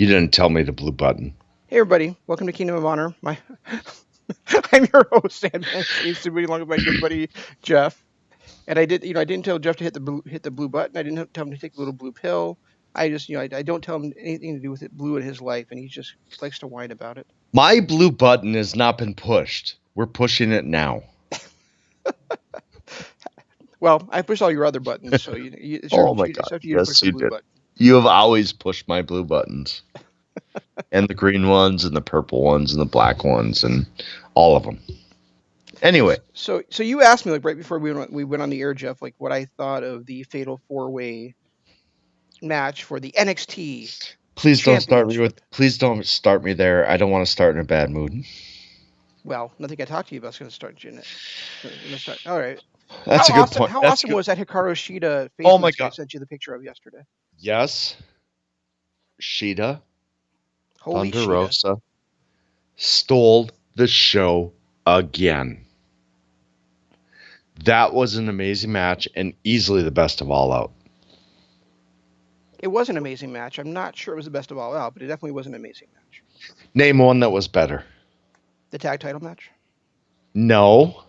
You didn't tell me the blue button. Hey everybody, welcome to Kingdom of Honor. I'm your host, Sandman Chase, along with my good buddy Jeff. And I didn't tell Jeff to hit the blue button. I didn't tell him to take the little blue pill. I just, I don't tell him anything to do with it blue in his life, and he just likes to whine about it. My blue button has not been pushed. We're pushing it now. Well, I pushed all your other buttons, so Oh my it's god. up to you to push Yes, the you blue did. button. You have always pushed my blue buttons. And the green ones and the purple ones and the black ones and all of them. Anyway. So you asked me like right before we went on the air, Jeff, like what I thought of the Fatal 4-Way match for the NXT Please don't Championship. start me there. I don't want to start in a bad mood. Well, nothing I talked to you about is going to start you in it. All right. That's a good point. How That's awesome good. was that Hikaru Shida face Oh my mask I god. sent you the picture of yesterday? Yes. Shida, Holy Thunder Shida. Rosa stole the show again. That was an amazing match and easily the best of All Out. It was an amazing match. I'm not sure it was the best of All Out, but it definitely was an amazing match. Name one that was better. The tag title match? No.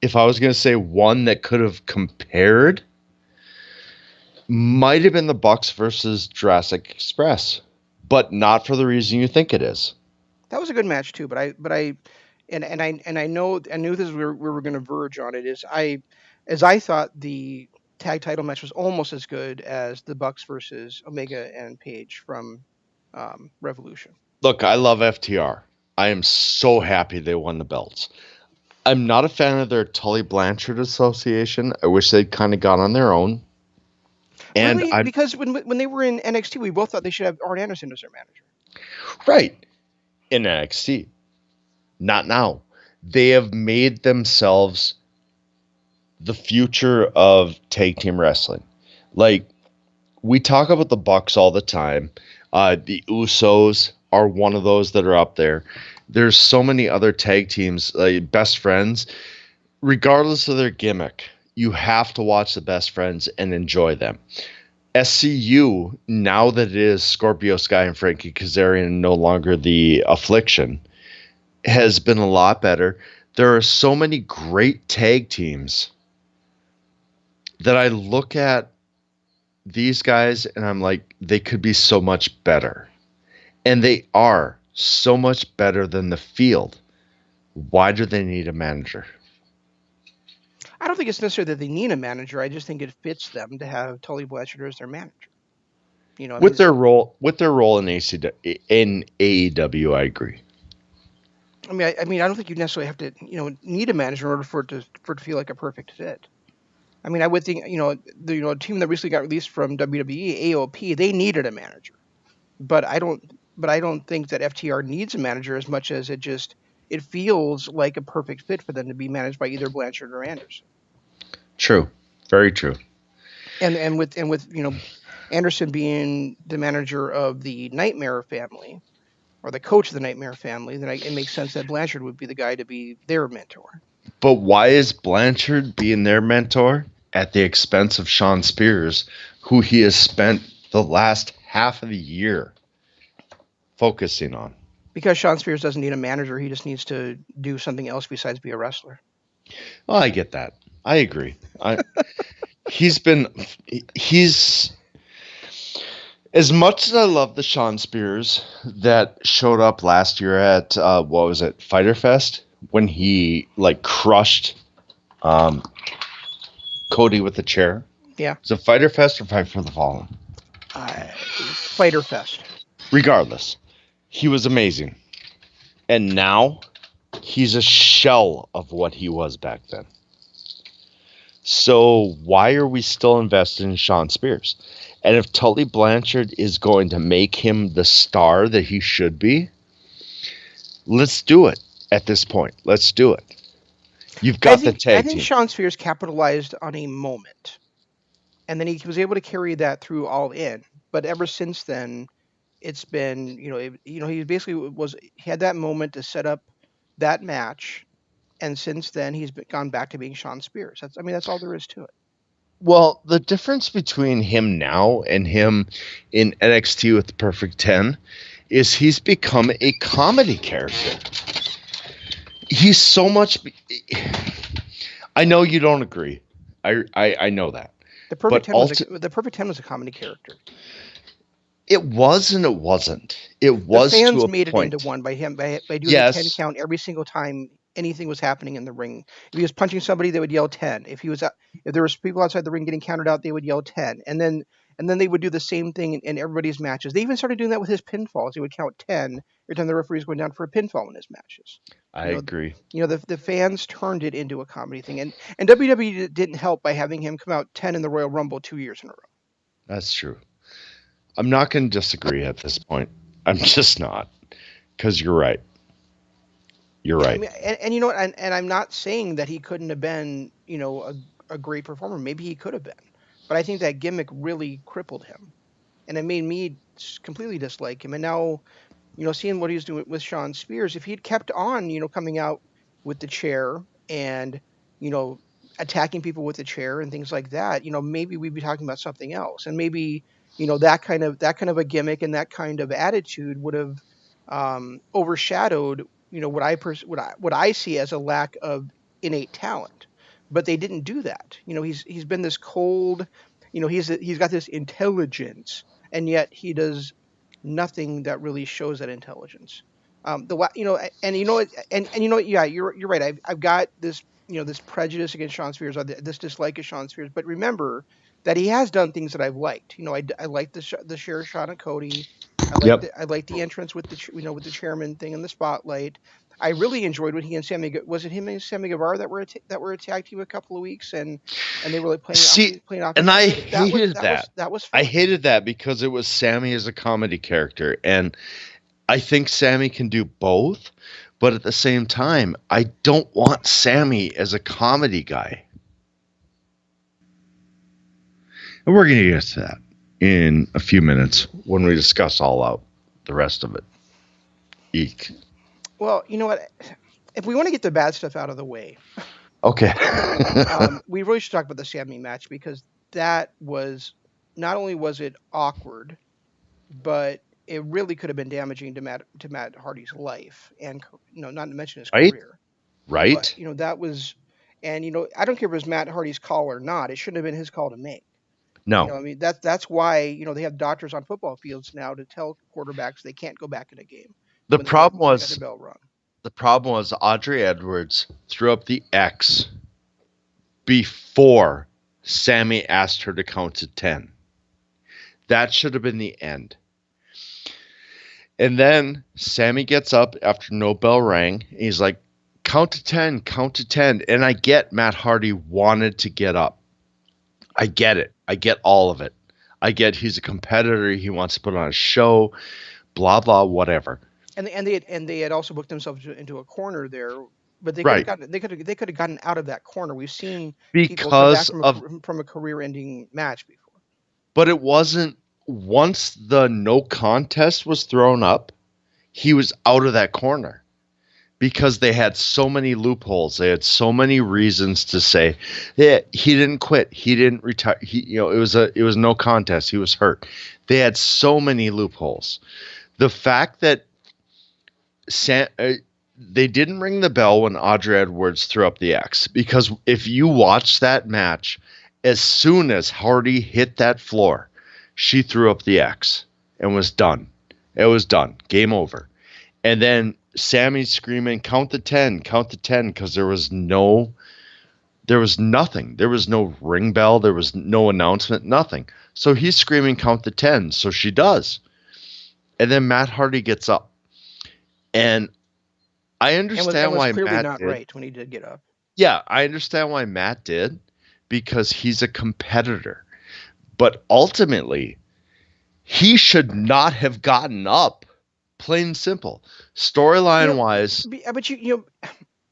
If I was going to say one that could have compared, might have been the Bucks versus Jurassic Express, but not for the reason you think it is. That was a good match too, but I knew this is where we were going to verge on it. As I thought the tag title match was almost as good as the Bucks versus Omega and Page from Revolution. Look, I love FTR. I am so happy they won the belts. I'm not a fan of their Tully Blanchard association. I wish they'd kind of gone on their own. And really? Because when they were in NXT, we both thought they should have Arn Anderson as their manager. Right. In NXT. Not now. They have made themselves the future of tag team wrestling. Like, we talk about the Bucks all the time. The Usos are one of those that are up there. There's so many other tag teams, like Best Friends. Regardless of their gimmick, you have to watch the Best Friends and enjoy them. SCU, now that it is Scorpio Sky and Frankie Kazarian, no longer the Affliction, has been a lot better. There are so many great tag teams that I look at these guys and I'm like, they could be so much better. And they are so much better than the field. Why do they need a manager? I don't think it's necessarily that they need a manager. I just think it fits them to have Tully Blanchard as their manager. With their role in AEW, I agree. I mean, I don't think you necessarily have to, need a manager in order for it to feel like a perfect fit. I mean, I would think, the team that recently got released from WWE, AOP, they needed a manager, but I don't think that FTR needs a manager as much as it feels like a perfect fit for them to be managed by either Blanchard or Anderson. True, very true. And with Anderson being the manager of the Nightmare family, or the coach of the Nightmare family, then it makes sense that Blanchard would be the guy to be their mentor. But why is Blanchard being their mentor at the expense of Shawn Spears, who he has spent the last half of the year focusing on? Because Shawn Spears doesn't need a manager. He just needs to do something else besides be a wrestler. Well, I get that. I agree. He's as much as I love the Shawn Spears that showed up last year at what was it, Fyter Fest, when he like crushed Cody with the chair. Yeah. Is it Fyter Fest or Fight for the Fallen? Fyter Fest. Regardless, he was amazing. And now he's a shell of what he was back then. So why are we still invested in Shawn Spears? And if Tully Blanchard is going to make him the star that he should be, let's do it at this point. Let's do it. You've got the tag team. I think Shawn Spears capitalized on a moment, and then he was able to carry that through All In. But ever since then, it's been, he basically had that moment to set up that match, and since then he's gone back to being Shawn Spears. That's all there is to it. Well, the difference between him now and him in NXT with the Perfect 10 is he's become a comedy character. He's so much. I know you don't agree. I know that. The Perfect But 10 was the Perfect 10 was a comedy character. it was and it wasn't. It The was to fans a made it into point. one by him by doing the 10 Yes, count every single time anything was happening in the ring. If he was punching somebody, they would yell 10. If there was people outside the ring getting counted out, they would yell 10. And then they would do the same thing in everybody's matches. They even started doing that with his pinfalls. He would count 10 every time the referee was going down for a pinfall in his matches. I You know, agree. the fans turned it into a comedy thing, and WWE didn't help by having him come out 10 in the Royal Rumble 2 years in a row. That's true. I'm not going to disagree at this point. I'm just not, because you're right. You're Yeah, I right. mean, and you know, and I'm not saying that he couldn't have been, a great performer. Maybe he could have been, but I think that gimmick really crippled him, and it made me completely dislike him. And now, seeing what he's doing with Sean Spears, if he'd kept on, coming out with the chair and, you know, attacking people with the chair and things like that, maybe we'd be talking about something else. And maybe, that kind of a gimmick and that kind of attitude would have overshadowed, what I see as a lack of innate talent. But they didn't do that. He's been this cold, he's got this intelligence, and yet he does nothing that really shows that intelligence. Yeah, you're right. I've got this prejudice against Sean Spears, or this dislike of Sean Spears. But remember that he has done things that I've liked. I like the share shot of Cody. Yep. I like the entrance with with the chairman thing in the spotlight. I really enjoyed when he and was it him and Sammy Guevara that were a tag team a couple of weeks, and they were like See, playing off and each I other. hated that. That was I fun. hated that because it was Sammy as a comedy character, and I think Sammy can do both, but at the same time, I don't want Sammy as a comedy guy. And we're going to get to that in a few minutes when we discuss all out the rest of it. Eek. Well, you know what? If we want to get the bad stuff out of the way, Okay. we really should talk about the Sammy match, because that was, not only was it awkward, but it really could have been damaging to Matt Hardy's life, and not to mention his Right? career. But Right? that was, and I don't care if it was Matt Hardy's call or not. It shouldn't have been his call to make. No. I mean, that's why they have doctors on football fields now to tell quarterbacks they can't go back in a game The problem when they got the was bell rung. Audrey Edwards threw up the X before Sammy asked her to count to 10. That should have been the end. And then Sammy gets up after no bell rang. And he's like, count to 10, count to 10. And I get Matt Hardy wanted to get up. I get it. I get all of it. I get he's a competitor. He wants to put on a show, blah, blah, whatever. And they had also booked themselves into a corner there, but Right. they could have gotten out of that corner. We've seen people come back Because of, from a career-ending match before. but it wasn't, once the no contest was thrown up, he was out of that corner because they had so many loopholes. They had so many reasons to say, yeah, he didn't quit. He didn't retire. It was no contest. He was hurt. They had so many loopholes. The fact that they didn't ring the bell when Audrey Edwards threw up the X, because if you watch that match, as soon as Hardy hit that floor, she threw up the X and was done. It was done. Game over. And then Sammy's screaming, count to 10, because there was nothing. There was no ring bell. There was no announcement, nothing. So he's screaming, count to 10. So she does. And then Matt Hardy gets up. And I understand why clearly Matt not did. right when he did get up. Yeah, I understand why Matt did, because he's a competitor. But ultimately, he should not have gotten up. Plain and simple. Storyline wise. But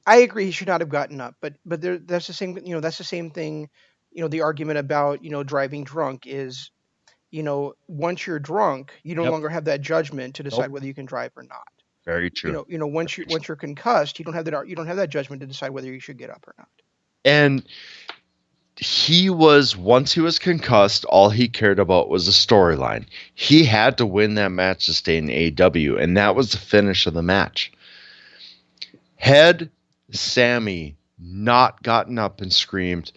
I agree he should not have gotten up. But that's the same. That's the same thing. The argument about driving drunk is, once you're drunk, you no Yep. longer have that judgment to decide Nope. whether you can drive or not. Very true. Once you're concussed, you don't have that judgment to decide whether you should get up or not. And once he was concussed, all he cared about was the storyline. He had to win that match to stay in AEW, and that was the finish of the match. Had Sammy not gotten up and screamed,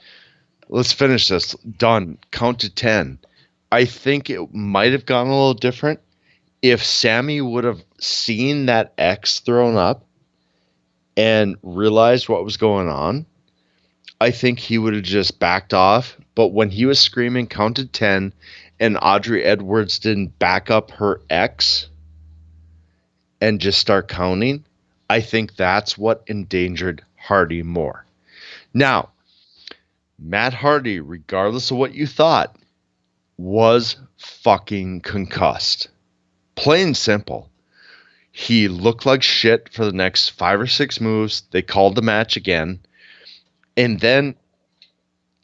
"Let's finish this, done, count to 10," I think it might have gone a little different if Sammy would have seen that X thrown up and realized what was going on. I think he would have just backed off. But when he was screaming, counted 10, and Audrey Edwards didn't back up her X and just start counting, I think that's what endangered Hardy more. Now, Matt Hardy, regardless of what you thought, was fucking concussed. Plain and simple. He looked like shit for the next 5 or 6 moves. They called the match again. And then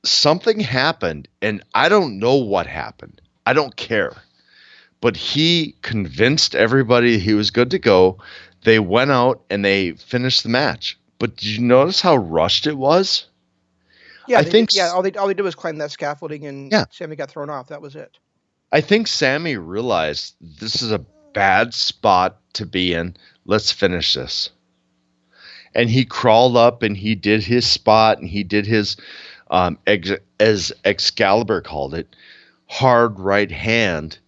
something happened, and I don't know what happened. I don't care. But he convinced everybody he was good to go. They went out and they finished the match. But did you notice how rushed it was? Yeah, all they did was climb that scaffolding, and Sammy got thrown off. That was it. I think Sammy realized this is a bad spot to be in. Let's finish this. And he crawled up and he did his spot, and he did his, as Excalibur called it, hard right hand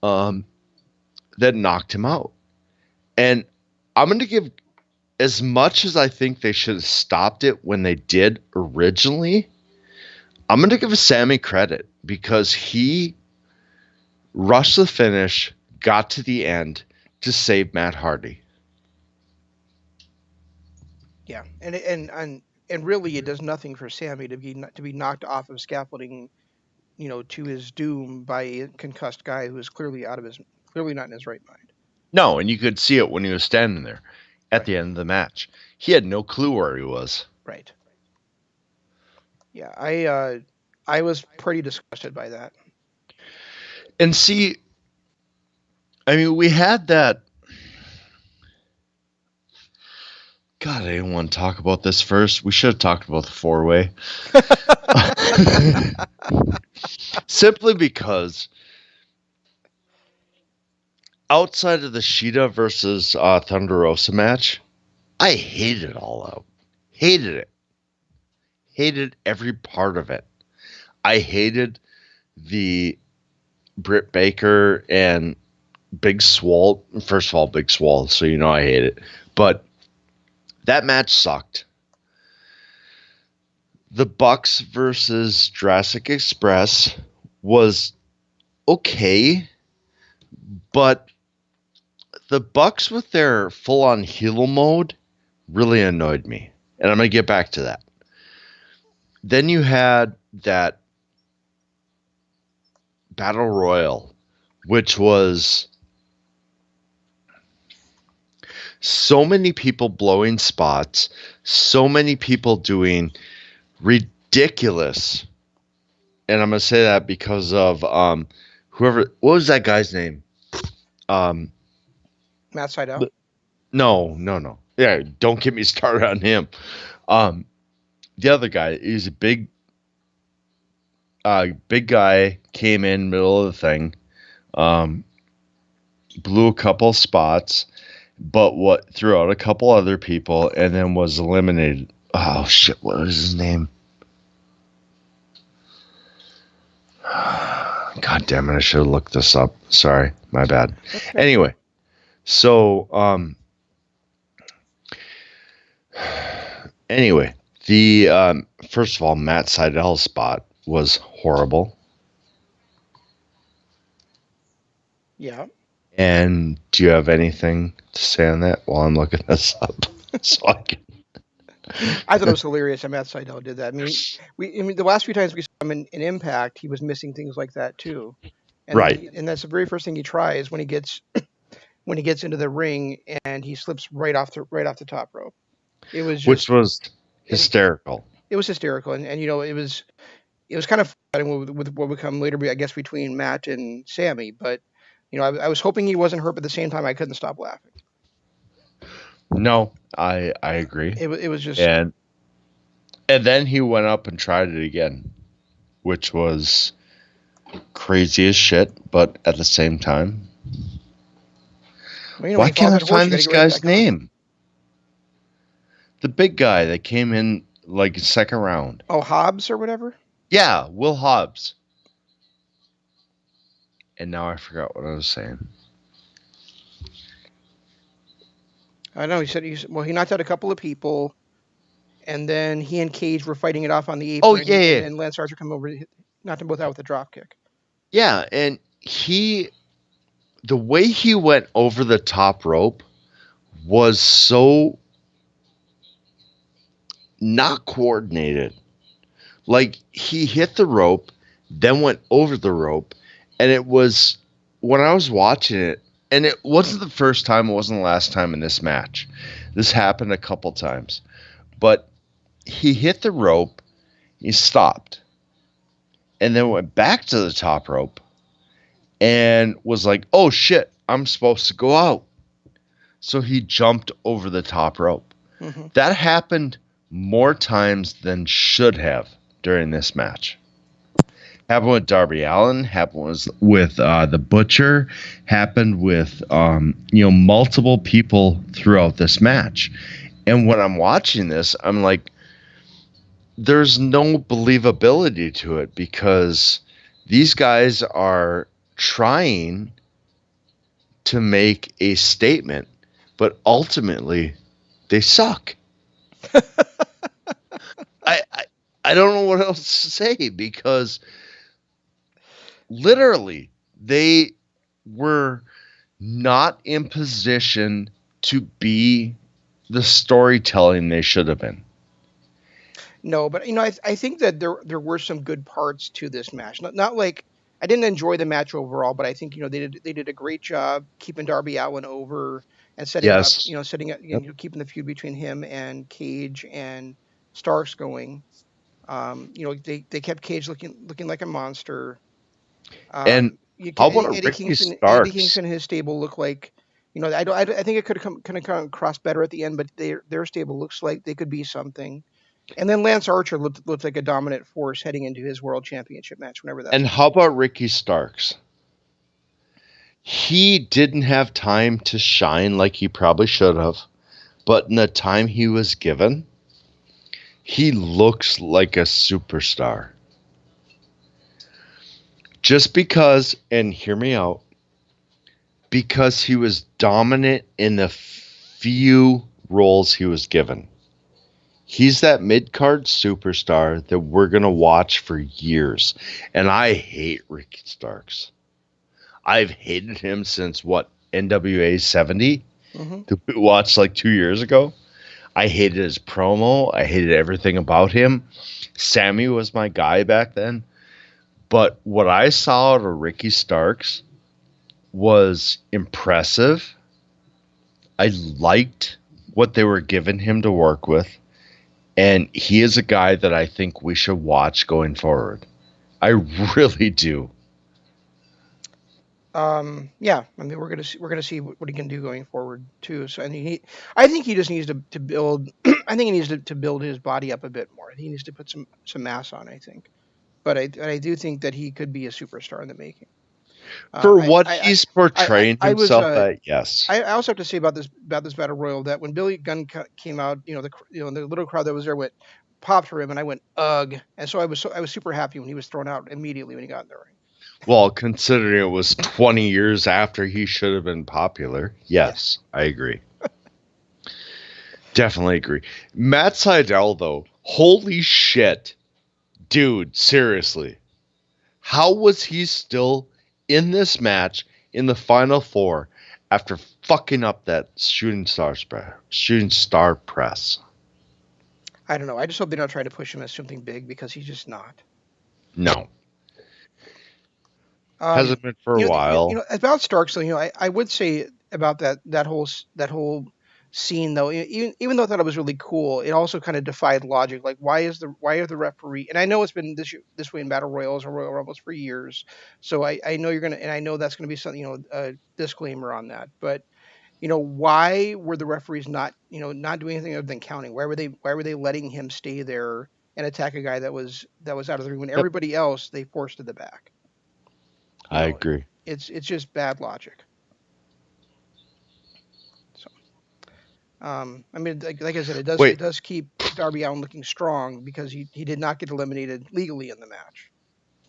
that knocked him out. And I'm going to give, as much as I think they should have stopped it when they did originally, I'm going to give Sammy credit because he rushed the finish, got to the end to save Matt Hardy. Yeah, and really, it does nothing for Sammy to be knocked off of scaffolding, to his doom by a concussed guy who is clearly not in his right mind. No, and you could see it when he was standing there at the end of the match. He had no clue where he was. Right. Yeah, I was pretty disgusted by that. And see, I mean, we had that. God, I didn't want to talk about this first. We should have talked about the 4-way. Simply because outside of the Shida versus Thunder Rosa match, I hated it all out. Hated it. Hated every part of it. I hated the Britt Baker and Big Swole. First of all, Big Swole, so you know I hate it. But that match sucked. The Bucks versus Jurassic Express was okay, but the Bucks with their full-on heel mode really annoyed me. And I'm going to get back to that. Then you had that Battle Royal, which was so many people blowing spots, so many people doing ridiculous. And I'm going to say that because of what was that guy's name? Matt Sydal? No. Yeah, don't get me started on him. The other guy, he's a big guy, came in middle of the thing, blew a couple spots, but threw out a couple other people, and then was eliminated. Oh shit! What was his name? God damn it! I should have looked this up. Sorry, my bad. Anyway, so the first of all, Matt Sydal's spot was horrible. Yeah. And do you have anything to say on that while I'm looking this up? So I thought it was hilarious that Matt Sydal did that. I mean, the last few times we saw him in Impact, he was missing things like that too. And right. And that's the very first thing he tries when he gets into the ring, and he slips right off the top rope. It was just, which was hysterical. It was hysterical, and it was kind of fun with what would come later, I guess, between Matt and Sammy. But I was hoping he wasn't hurt, but at the same time, I couldn't stop laughing. No, I agree. It was just, and then he went up and tried it again. which was crazy as shit, but at the same time, Well, why when you fall can't off I that horse, find you got to this get right guy's back on. name? The big guy that came in like second round. Oh, Hobbs or whatever. Yeah, Will Hobbs. And now I forgot what I was saying. I know he knocked out a couple of people, and then he and Cage were fighting it off on the Oh apron, yeah, and yeah, then Lance Archer come over, knocked them both out with a drop kick. yeah. And the way he went over the top rope was so not coordinated. Like he hit the rope, then went over the rope, and it was when I was watching it, and it wasn't the first time, it wasn't the last time in this match. This happened a couple times. But he hit the rope, he stopped, and then went back to the top rope and was like, "Oh shit, I'm supposed to go out." So he jumped over the top rope. Mm-hmm. That happened more times than should have during this match. Happened with Darby Allin. Happened with the Butcher. Happened with multiple people throughout this match. And when I'm watching this, I'm like, there's no believability to it because these guys are trying to make a statement, but ultimately they suck. I I don't know what else to say because literally they were not in position to be the storytelling they should have been. No, but I think that there were some good parts to this match. Not like I didn't enjoy the match overall, but I think they did a great job keeping Darby Allin over and Yes. setting up, Yep. keeping the feud between him and Cage and Starks going. They kept Cage looking like a monster. And how about a Eddie Ricky Eddie Starks? Kingston and his stable look like, I think it could have come across better at the end, but their stable looks like they could be something. And then Lance Archer looked like a dominant force heading into his world championship match, whenever that's And going to how be. about Ricky Starks? He didn't have time to shine like he probably should have, but in the time he was given, he looks like a superstar. Just because, and hear me out, because he was dominant in the few roles he was given. He's that mid card superstar that we're going to watch for years. And I hate Ricky Starks. I've hated him since what, NWA 70 Hmm. that we watched like 2 years ago. I hated his promo. I hated everything about him. Sammy was my guy back then. But what I saw out of Ricky Starks was impressive. I liked what they were giving him to work with. And he is a guy that I think we should watch going forward. I really do. Yeah, I mean we're gonna see what he can do going forward too. So I think he just needs to build. I think he needs to build his body up a bit more. He needs to put some mass on. I think, but I do think that he could be a superstar in the making. For I what I he's I portraying I was himself at, yes. I also have to say about this battle royal that when Billy Gunn came out, the little crowd that was there went popped for him, and I went ugh, and so I was super happy when he was thrown out immediately when he got in the ring. Well, considering it was 20 years after he should have been popular, Yeah. yes, I agree. Definitely agree. Matt Sydal, though, holy shit. Dude, seriously. How was he still in this match in the final four after fucking up that shooting star press? I don't know. I just hope they don't try to push him as something big because he's just not. No. Um, Hasn't been for a while. about Starks, though, I would say about that whole scene though, even though I thought it was really cool, it also kind of defied logic. Like, why are the referee? And I know it's been this way in battle royals or Royal Rumbles for years, so I know you're gonna, and I know that's gonna be something, a disclaimer on that, but. Why were the referees not doing anything other than counting? Why were they letting him stay there and attack a guy that was out of the ring when Yep. everybody else they forced to the back. I agree. It's just bad logic. So, I mean, like I said, it does keep Darby Allin looking strong because he did not get eliminated legally in the match,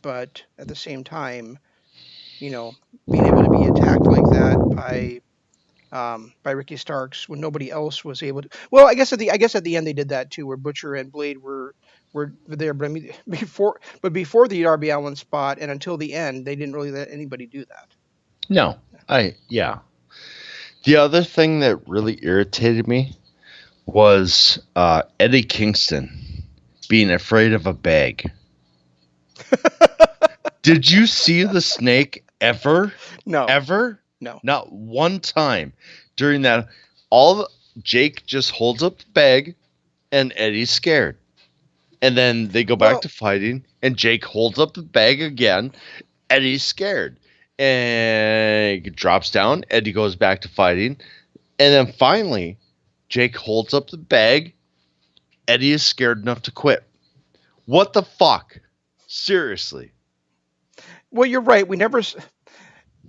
but at the same time, being able to be attacked like that by Ricky Starks when nobody else was able to. Well, I guess at the end they did that too, where Butcher and Blade were there, but I mean before the Darby Allin spot and until the end, they didn't really let anybody do that. No, yeah. The other thing that really irritated me was Eddie Kingston being afraid of a bag. Did you see the snake ever? No. Ever? No. Not one time during that. Jake just holds up the bag, and Eddie's scared. And then they go back to fighting, and Jake holds up the bag again. Eddie's scared. And it drops down. Eddie goes back to fighting. And then finally, Jake holds up the bag. Eddie is scared enough to quit. What the fuck? Seriously. Well, you're right. We never...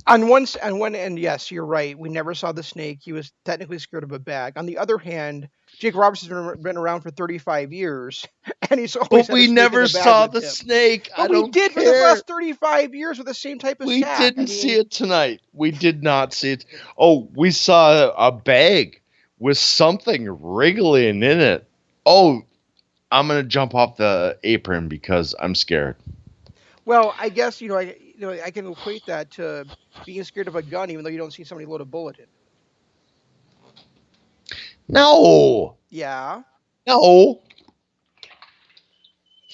On one end, yes, you're right. We never saw the snake. He was technically scared of a bag. On the other hand, Jake Roberts has been around for 35 years, and he's always. But we never saw the snake. But we did for the last 35 years with the same type of. We didn't see it tonight. We did not see it. Oh, we saw a bag with something wriggling in it. Oh, I'm gonna jump off the apron because I'm scared. Well, I guess I can equate that to being scared of a gun, even though you don't see somebody load a bullet in. No. Yeah. No.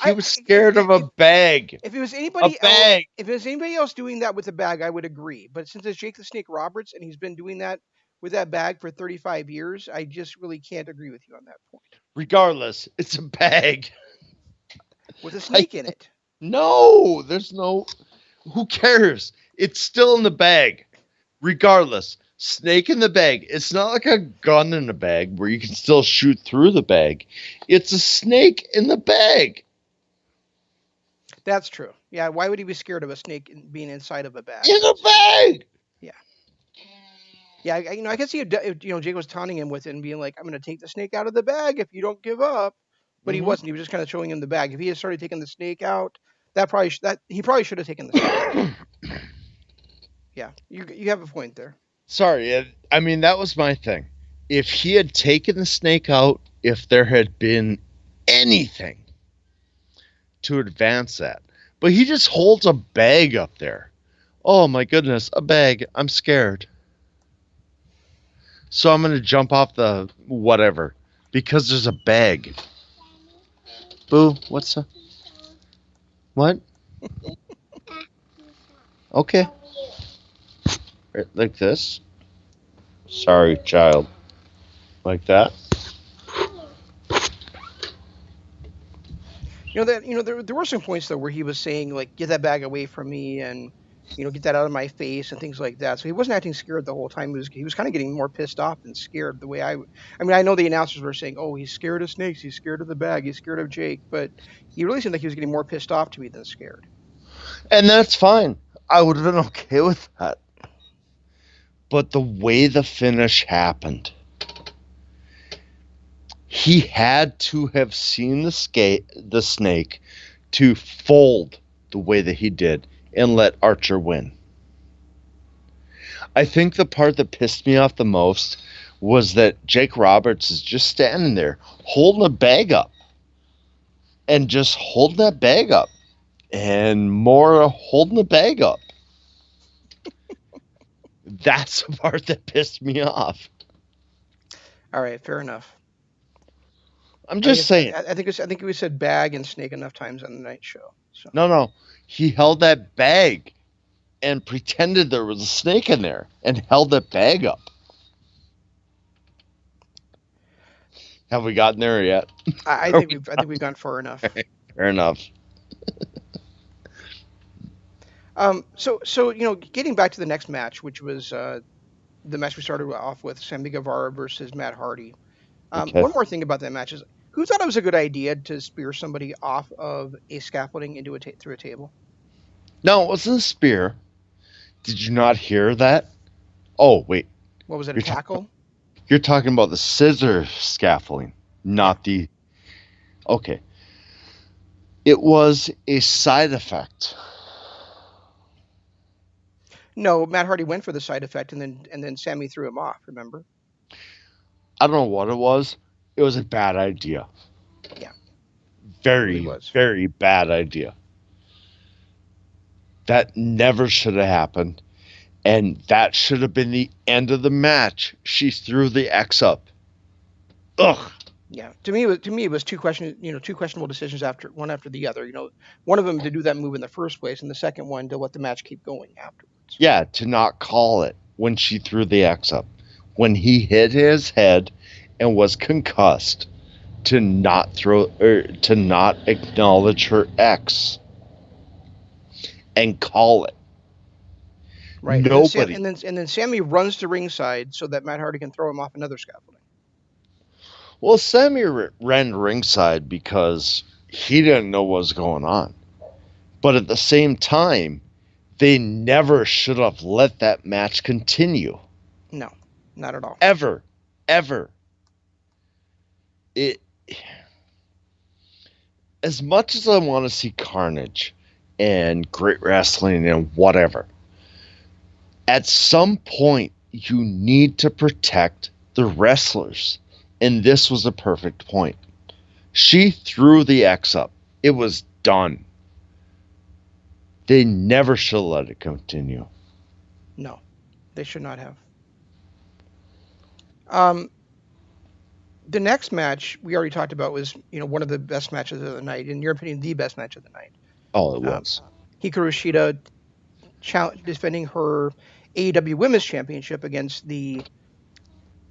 He was scared of a bag. If it was anybody else doing that with a bag, I would agree. But since it's Jake the Snake Roberts and he's been doing that with that bag for 35 years, I just really can't agree with you on that point. Regardless, it's a bag with a snake in it. No, there's no. Who cares? It's still in the bag. Regardless, snake in the bag. It's not like a gun in a bag where you can still shoot through the bag. It's a snake in the bag. That's true. Yeah, why would he be scared of a snake being inside of a bag? In a bag! Yeah. Yeah, I can see if Jake was taunting him with it and being like, I'm going to take the snake out of the bag if you don't give up. But he wasn't. He was just kind of showing him the bag. If he had started taking the snake out, he probably should have taken the snake out. Yeah, you have a point there. Sorry, I mean, that was my thing. If he had taken the snake out, if there had been anything to advance that. But he just holds a bag up there. Oh my goodness, a bag. I'm scared. So I'm going to jump off the whatever because there's a bag. Boo, what's up? What? Okay. Right, like this. Sorry, child. Like that. There were some points though where he was saying like, "Get that bag away from me," and get that out of my face and things like that. So he wasn't acting scared the whole time. He was kind of getting more pissed off than scared. The way I mean, I know the announcers were saying, "Oh, he's scared of snakes. He's scared of the bag. He's scared of Jake," but he really seemed like he was getting more pissed off to me than scared. And that's fine. I would have been okay with that. But the way the finish happened, he had to have seen the snake to fold the way that he did and let Archer win. I think the part that pissed me off the most was that Jake Roberts is just standing there holding a bag up and just holding that bag up and more holding the bag up. That's the part that pissed me off. All right, fair enough. I'm just saying. I think we said bag and snake enough times on the night show. So. No. He held that bag and pretended there was a snake in there and held that bag up. Have we gotten there yet? I think we've gone far enough. Fair enough. So getting back to the next match, which was the match we started off with, Sammy Guevara versus Matt Hardy. Okay. One more thing about that match is Who thought it was a good idea to spear somebody off of a scaffolding into through a table? No, it wasn't a spear. Did you not hear that? Oh, wait. What was it, a You're, tackle? you're talking about the scissor scaffolding, not the... Okay. It was a side effect. No, Matt Hardy went for the side effect, and then Sammy threw him off. Remember? I don't know what it was. It was a bad idea. Yeah. Very, It really was. very bad idea. That never should have happened. And that should have been the end of the match. She threw the X up. Ugh. Yeah. To me, it was two questionable decisions one after the other. One of them to do that move in the first place, and the second one to let the match keep going afterwards. Yeah, to not call it when she threw the X up. When he hit his head and was concussed, to not acknowledge her X and call it. Right. Nobody. And then Sammy runs to ringside so that Matt Hardy can throw him off another scaffolding. Well, Sammy ran ringside because he didn't know what was going on. But at the same time, they never should have let that match continue. No, not at all. Ever. As much as I want to see carnage and great wrestling and whatever, at some point you need to protect the wrestlers. And this was a perfect point. She threw the X up. It was done. They never should let it continue. No, they should not have. The next match we already talked about was, one of the best matches of the night. In your opinion, the best match of the night. Oh, it was. Hikaru Shida defending her AEW Women's Championship against the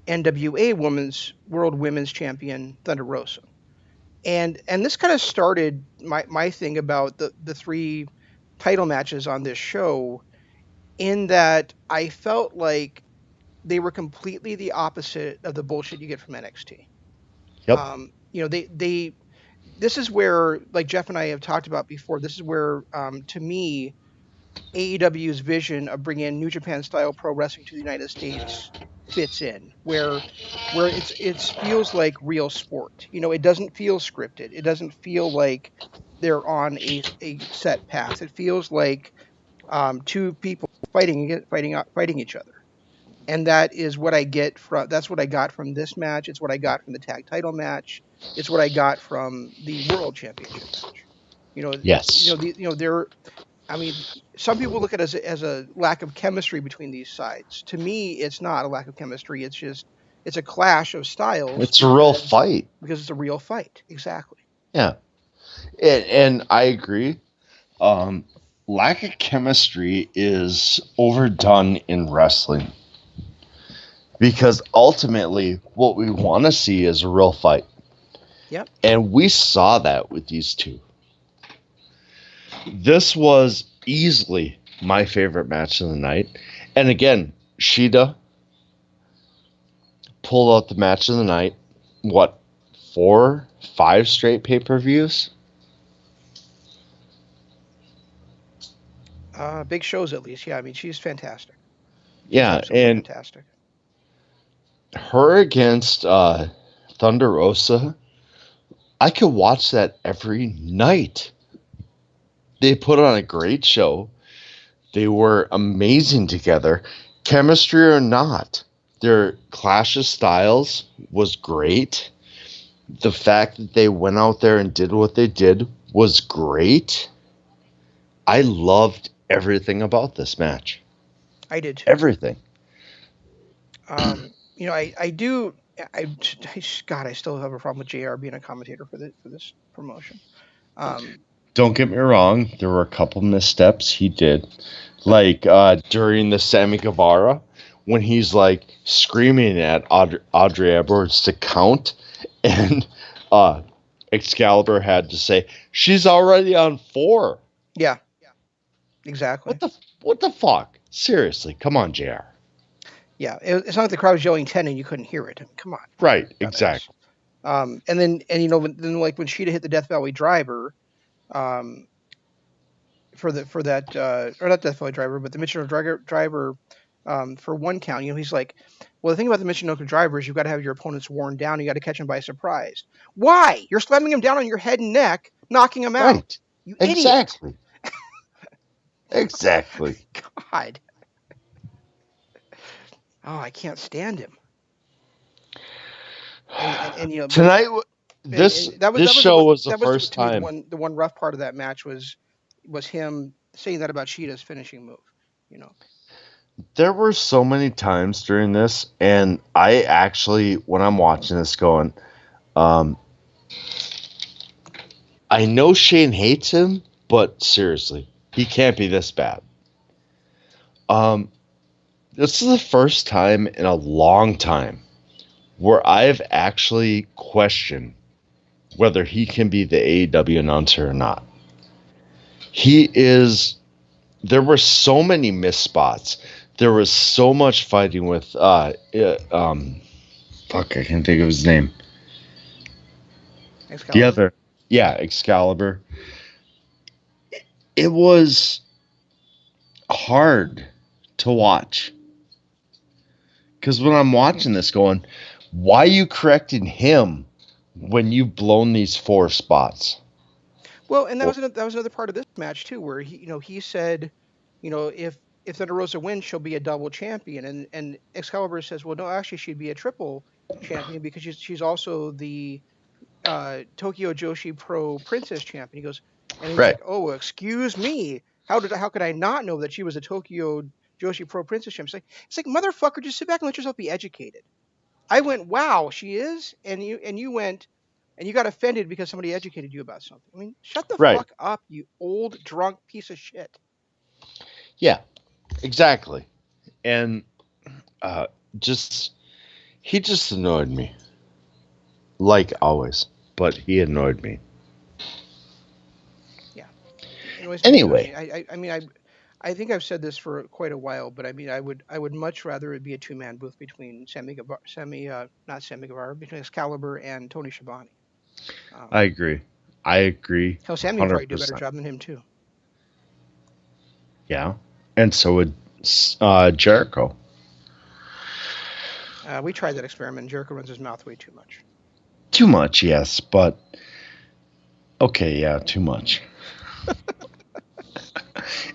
NWA World Women's Champion Thunder Rosa. And this kind of started my thing about the three title matches on this show, in that I felt like they were completely the opposite of the bullshit you get from NXT. Yep. This is where, like Jeff and I have talked about before, this is where, to me, AEW's vision of bringing in New Japan style pro wrestling to the United States fits in, where it feels like real sport. It doesn't feel scripted. It doesn't feel like they're on a set path. It feels like two people fighting each other. And that is what that's what I got from this match. It's what I got from the tag title match. It's what I got from the world championship match. Yes. Some people look at it as a lack of chemistry between these sides. To me, it's not a lack of chemistry. It's a clash of styles. It's a real fight. Because it's a real fight. Exactly. Yeah. And I agree. Lack of chemistry is overdone in wrestling. Because ultimately, what we want to see is a real fight. Yep. And we saw that with these two. This was easily my favorite match of the night. And again, Shida pulled out the match of the night. What, 4, 5 straight pay-per-views? Big shows, at least. Yeah, she's fantastic. Yeah, and fantastic. Her against Thunder Rosa, I could watch that every night. They put on a great show. They were amazing together. Chemistry or not, their clash of styles was great. The fact that they went out there and did what they did was great. I loved everything about this match. I did too. Everything. I do. God, I still have a problem with JR being a commentator for this promotion. Don't get me wrong. There were a couple missteps he did. Like during the Sammy Guevara, when he's like screaming at Audrey Edwards to count, and Excalibur had to say, she's already on 4. Yeah. Exactly. What the fuck? Seriously, come on, JR. Yeah, it's not like the crowd was yelling 10 and you couldn't hear it. Come on. Right, exactly. And then like when Shida hit the Death Valley Driver, um, for that or not Death Valley Driver, but the Michinoku Driver, for 1 count. He's like, well, the thing about the Michinoku Driver is you've got to have your opponents worn down. You got to catch them by surprise. Why? You're slamming them down on your head and neck, knocking them out. Right. You idiot. Exactly. Exactly. God. Oh, I can't stand him. And Tonight, this show was the first to me, time. the one rough part of that match was him saying that about Shida's finishing move. There were so many times during this, and I actually, when I'm watching this, going, I know Shane hates him, but seriously, he can't be this bad. This is the first time in a long time where I've actually questioned whether he can be the AEW announcer or not. There were so many missed spots. There was so much fighting with fuck, I can't think of his name. Excalibur? The other, yeah, Excalibur. It was hard to watch. Because when I'm watching this going, why are you correcting him when you've blown these 4 spots? Well, and that was another part of this match too, where he said, if Thunder Rosa wins, she'll be a double champion, and Excalibur says, well, no, actually, she'd be a triple champion because she's also the Tokyo Joshi Pro Princess champion. He goes, and he's like, oh, excuse me, how could I not know that she was a Tokyo Joshi Pro Princess champion? It's like motherfucker, just sit back and let yourself be educated. I went, wow, she is, and you went. And you got offended because somebody educated you about something. I mean, shut the fuck up, you old drunk piece of shit. Yeah, exactly. And he just annoyed me. Like always. But he annoyed me. Yeah. Anyway. I think I've said this for quite a while, but I mean, I would much rather it be a 2-man booth between between Excalibur and Tony Schiavone. I agree. Hell, Sammy would probably do a better job than him too. Yeah, and so would Jericho. We tried that experiment. Jericho runs his mouth way too much. Too much, yes, but okay, yeah, too much.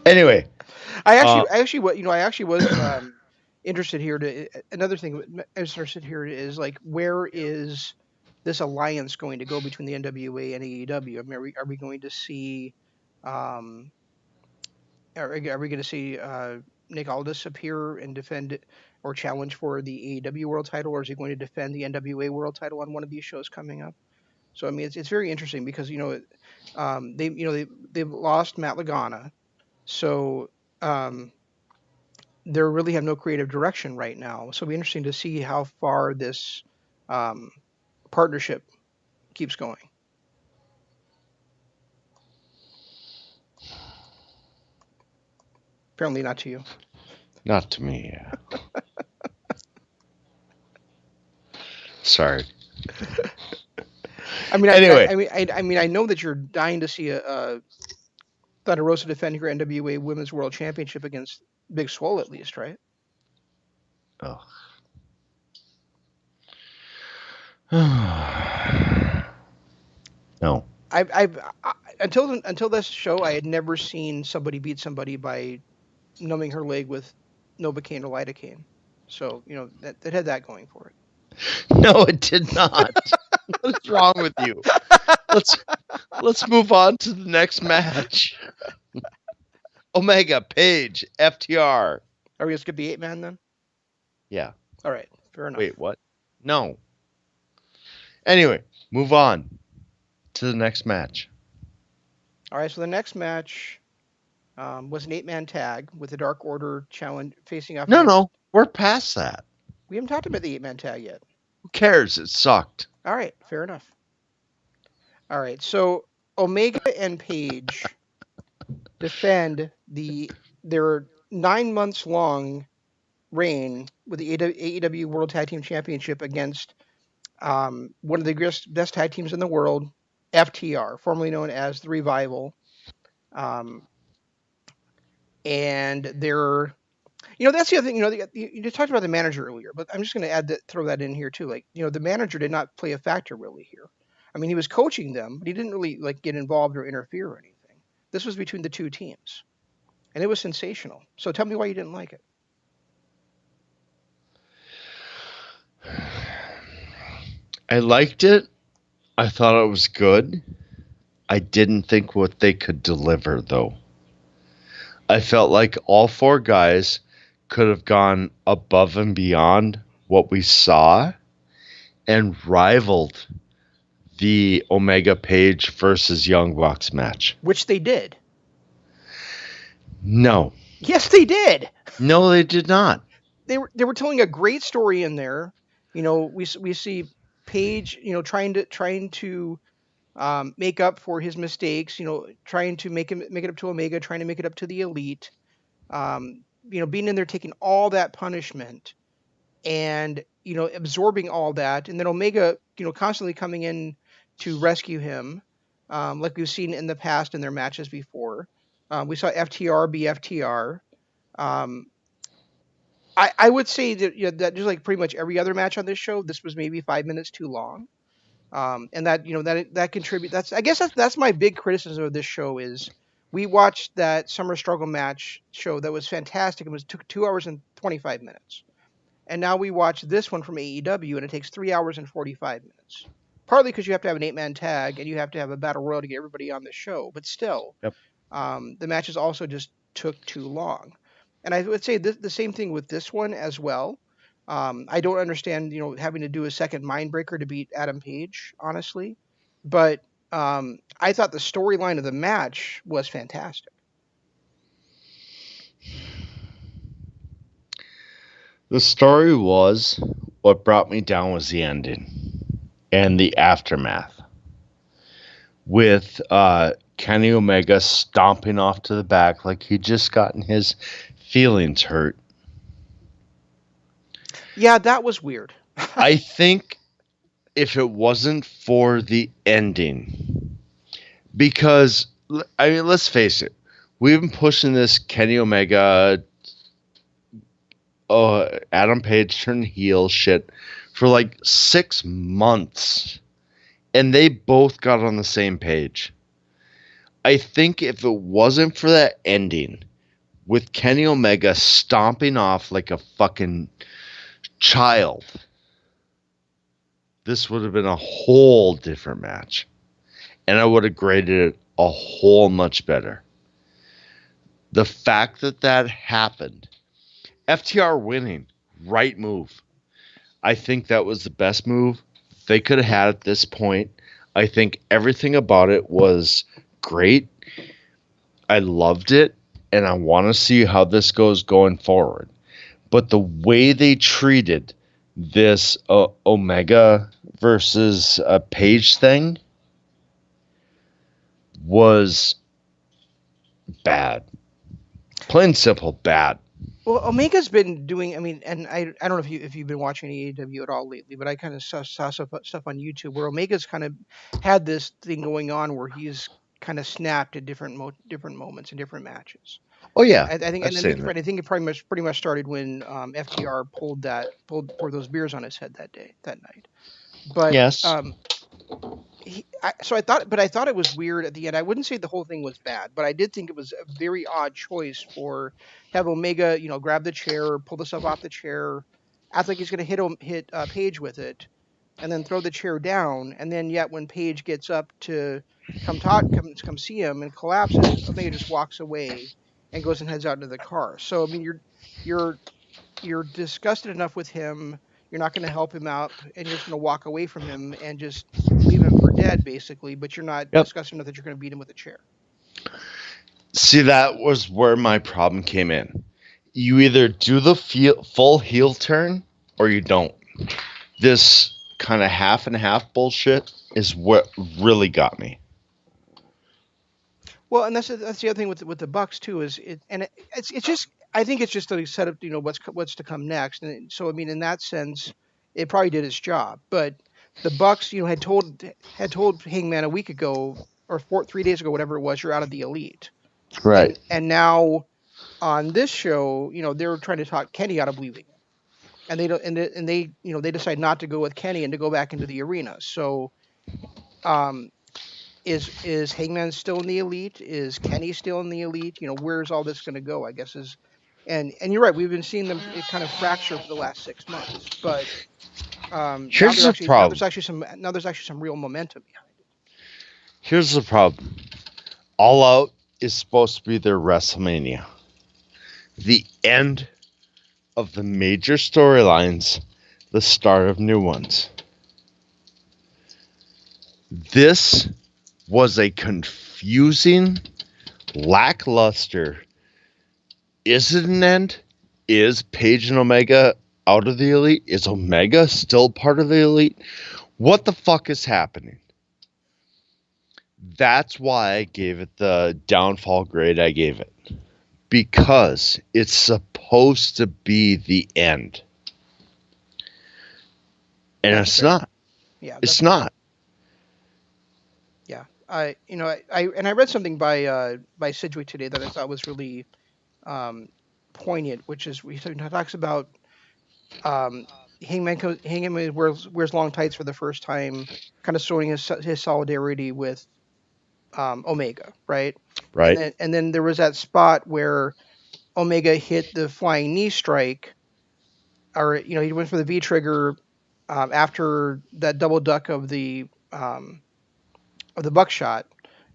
Anyway, I actually was interested here. Another thing I was interested here is like, where is this alliance going to go between the NWA and AEW? I mean, are we going to see, are we going to see Nick Aldis appear and defend or challenge for the AEW World Title, or is he going to defend the NWA World Title on one of these shows coming up? So I mean, it's very interesting because they've lost Matt Lagana, so they really have no creative direction right now. So it'll be interesting to see how far this partnership keeps going. Apparently not to you. Not to me, yeah. Sorry. I mean, anyway. I know that you're dying to see a Thunder Rosa defend her NWA Women's World Championship against Big Swole, at least, right? Oh. No. Until this show, I had never seen somebody beat somebody by numbing her leg with Novocaine or lidocaine. So that had that going for it. No, it did not. What's wrong with you? Let's move on to the next match. Omega, Page, FTR. Are we gonna skip the 8-man then? Yeah. All right. Fair enough. Wait, what? No. Anyway, move on to the next match. All right. So the next match was an 8-man tag with the Dark Order challenge facing off. No, we're past that. We haven't talked about the 8-man tag yet. Who cares? It sucked. All right. Fair enough. All right. So Omega and Page defend their 9 months long reign with the AEW World Tag Team Championship against One of the best tag teams in the world, FTR, formerly known as the Revival. Um, and they're, that's the other thing. You talked about the manager earlier, but I'm just going to throw that in here too. Like, the manager did not play a factor really here. I mean, he was coaching them, but he didn't really like get involved or interfere or anything. This was between the two teams, and it was sensational. So tell me why you didn't like it. I liked it. I thought it was good. I didn't think what they could deliver, though. I felt like all four guys could have gone above and beyond what we saw and rivaled the Omega Page versus Young Bucks match. Which they did. No. Yes, they did. No, they did not. They were telling a great story in there. We see Page, trying to make up for his mistakes. Trying to make it up to Omega, trying to make it up to the Elite. Being in there taking all that punishment and absorbing all that, and then Omega, constantly coming in to rescue him, like we've seen in the past in their matches before. We saw FTR be FTR. I would say that that just like pretty much every other match on this show, this was maybe 5 minutes too long. And that that contribute. I guess that's my big criticism of this show is we watched that Summer Struggle match show that was fantastic. It took 2 hours and 25 minutes, and now we watch this one from AEW and it takes 3 hours and 45 minutes. Partly because you have to have an 8-man tag and you have to have a battle royal to get everybody on the show, but still, Yep. the matches also just took too long. And I would say the same thing with this one as well. I don't understand, having to do a second Mindbreaker to beat Adam Page, honestly. But I thought the storyline of the match was fantastic. The story was what brought me down was the ending and the aftermath with Kenny Omega stomping off to the back like he'd just gotten his feelings hurt. Yeah, that was weird. I think if it wasn't for the ending, because, I mean, let's face it, we've been pushing this Kenny Omega, Adam Page turn heel shit for like 6 months, and they both got on the same page. I think if it wasn't for that ending with Kenny Omega stomping off like a fucking child, this would have been a whole different match. And I would have graded it a whole much better. The fact that that happened, FTR winning, right move. I think that was the best move they could have had at this point. I think everything about it was great. I loved it, and I want to see how this goes going forward. But the way they treated this Omega versus Page thing was bad. Plain simple, bad. Well, Omega's been doing. I mean, and I don't know if you've been watching AEW at all lately, but I kind of saw stuff on YouTube where Omega's kind of had this thing going on where he's kind of snapped at different moments in different matches. Oh yeah, I think, I've seen that. I think it pretty much started when FTR pulled those beers on his head that night. But Yes. I thought it was weird at the end. I wouldn't say the whole thing was bad, but I did think it was a very odd choice for have Omega, grab the chair, pull the stuff off the chair, act like he's going to hit Page with it, and then throw the chair down, and then yet when Page gets up to come see him and collapses, Omega just walks away and goes and heads out into the car. So I mean, you're disgusted enough with him. You're not going to help him out, and you're just going to walk away from him and just leave him for dead, basically. But you're not disgusted enough that you're going to beat him with a chair. See, that was where my problem came in. You either do the full heel turn or you don't. This kind of half and half bullshit is what really got me. Well, and that's the other thing with the Bucks too it's just I think it's just to set up what's to come next, and so I mean in that sense it probably did its job. But the Bucks, had told Hangman a week ago or 3 days ago, whatever it was, you're out of the Elite, Right. and now on this show, they're trying to talk Kenny out of leaving, and they don't, and they, they decide not to go with Kenny and to go back into the arena. So, um, is Hangman still in the Elite? Is Kenny still in the Elite? Where's all this going to go? I guess and you're right. We've been seeing them kind of fracture for the last 6 months, but now Here's there's the actually now there's problem. actually some now there's actually some real momentum behind Here's the problem. All Out is supposed to be their WrestleMania. The end of the major storylines, the start of new ones. This was a confusing, lackluster. Is it an end? Is Paige and Omega out of the Elite? Is Omega still part of the Elite? What the fuck is happening? That's why I gave it the downfall grade I gave it. Because it's supposed to be the end. And That's it's fair. not. Yeah, It's that's fair. not. Yeah, I read something by Sidgwick today that I thought was really um, poignant, which is he talks about um, Hangman wears long tights for the first time, kind of showing his solidarity with Omega, right? Right? And then there was that spot where Omega hit the flying knee strike, or he went for the V trigger after that double duck of the buckshot,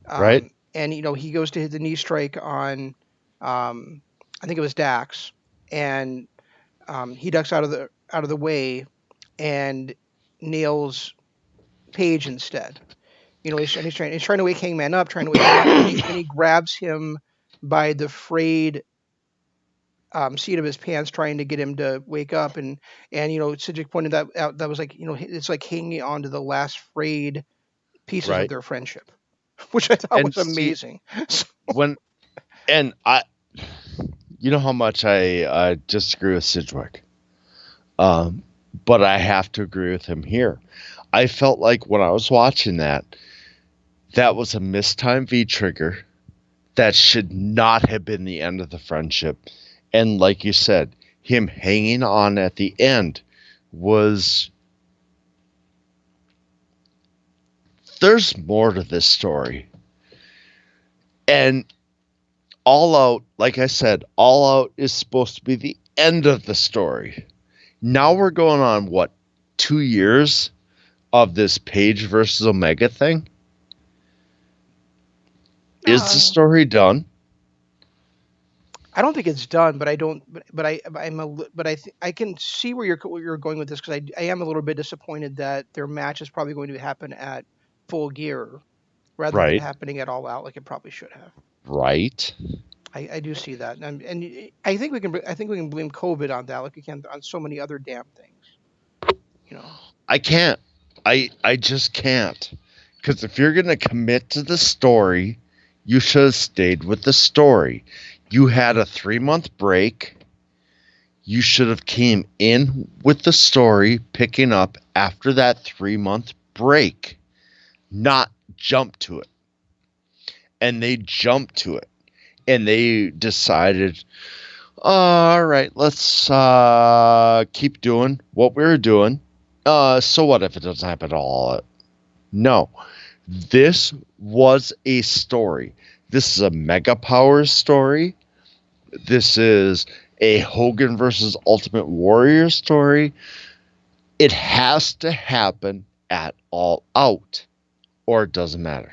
Right? and he goes to hit the knee strike on I think it was Dax, and he ducks out of the way and nails Page instead. He's trying to wake Hangman up, and he grabs him by the frayed seat of his pants, trying to get him to wake up. And Sidgwick pointed that out. That was like it's like hanging on to the last frayed pieces of Right? their friendship, which I thought And was see, amazing. when, and you know how much I disagree with Sidgwick. Um, but I have to agree with him here. I felt like when I was watching that, that was a mistimed V trigger that should not have been the end of the friendship. And like you said, him hanging on at the end was. There's more to this story. And All Out, like I said, All Out is supposed to be the end of the story. Now we're going on, what, 2 years of this Page versus Omega thing? Is the uh, story done? I don't think it's done, but I don't. But I can see where you're going with this, because I am a little bit disappointed that their match is probably going to happen at Full Gear rather than Right. happening at All Out like it probably should have. Right. I do see that, and I think we can blame COVID on that, like we can on so many other damn things. You know. I can't. I just can't. Because if you're going to commit to the story, you should have stayed with the story. You had a 3-month break. You should have came in with the story picking up after that 3-month break, not jump to it. And they jumped to it. And they decided, all right, let's keep doing what we were doing. So what if it doesn't happen at all? No. This was a story. This is a Mega Powers story. This is a Hogan versus Ultimate Warrior story. It has to happen at All Out, or it doesn't matter.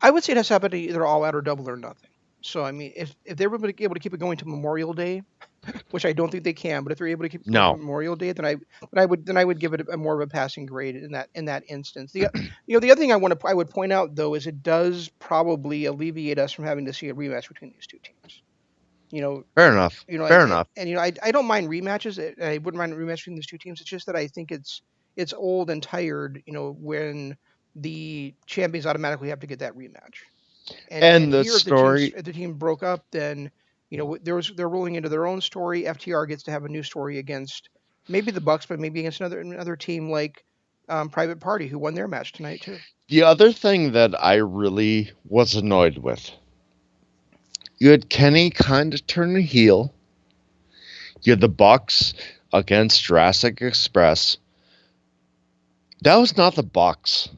I would say it has to happen to either All Out or Double or Nothing. So I mean, if they were able to keep it going to Memorial Day, which I don't think they can, but if they're able to keep it going to No. Memorial Day, then I would give it a more of a passing grade in that instance. The other thing I would point out, though, is it does probably alleviate us from having to see a rematch between these two teams. You know, Fair enough. and Fair enough. I don't mind rematches. I wouldn't mind a rematch between these two teams. It's just that I think it's old and tired. When the champions automatically have to get that rematch. And And the here, story, if the team broke up, then they're rolling into their own story. FTR gets to have a new story against maybe the Bucks, but maybe against another team like Private Party, who won their match tonight too. The other thing that I really was annoyed with, you had Kenny kind of turn a heel. You had the Bucks against Jurassic Express. That was not the Bucks.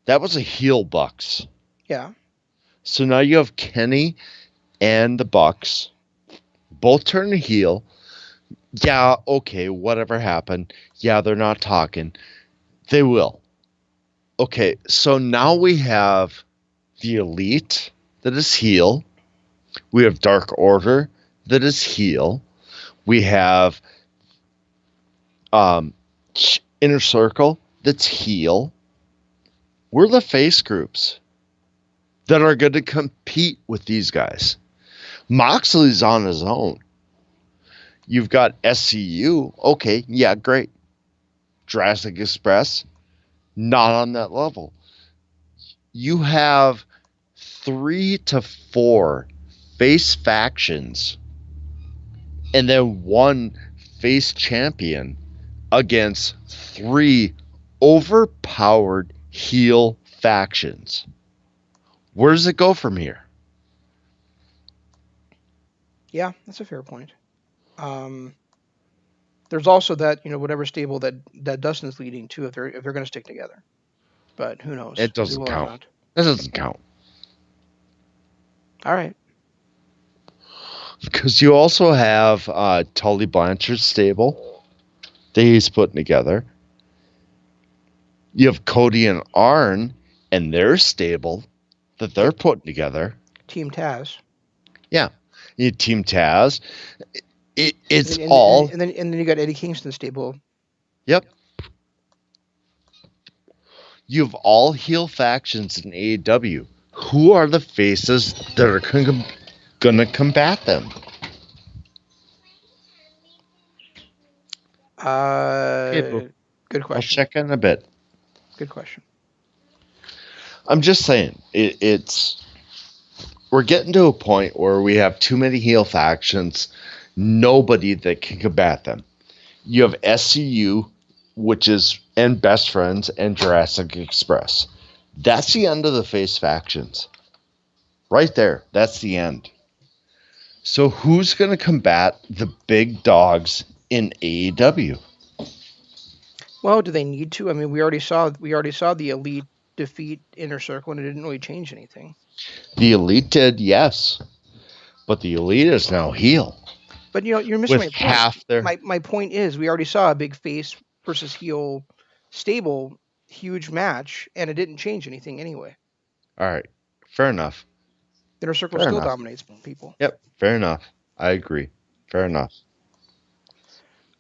That was a heel Bucks. Yeah. So now you have Kenny and the Bucks both turn a heel. Yeah, okay, whatever happened. Yeah, they're not talking. They will. Okay, so now we have the Elite that is heel. We have Dark Order that is heel. We have Inner Circle that's heel. We're the face groups that are going to compete with these guys. Moxley's on his own. You've got SCU. Okay, yeah, great. Jurassic Express, not on that level. You have 3 to 4 face factions and then 1 face champion against 3 overpowered heel factions. Where does it go from here? Yeah, that's a fair point. There's also that, whatever stable that Dustin's leading too, if they're going to stick together. But who knows? It doesn't count. That doesn't count. All right. Because you also have Tully Blanchard's stable that he's putting together. You have Cody and Arn and their stable that they're putting together. Team Taz. Yeah. You have Team Taz. It's and all. And then you got Eddie Kingston's stable. Yep. You have all heel factions in AEW. Who are the faces that are going to combat them? Good question. I'll check in a bit. Good question. I'm just saying, we're getting to a point where we have too many heel factions, nobody that can combat them. You have SCU, and Best Friends, and Jurassic Express. That's the end of the face factions. Right there. That's the end. So who's going to combat the big dogs in AEW? Well, do they need to? I mean, we already saw the Elite defeat Inner Circle, and it didn't really change anything. The Elite did, yes, but the Elite is now heel. But you're missing my point. My point is, we already saw a big face versus heel stable, huge match, and it didn't change anything anyway. All right, fair enough. Inner Circle still dominates people. Yep, fair enough. I agree. Fair enough.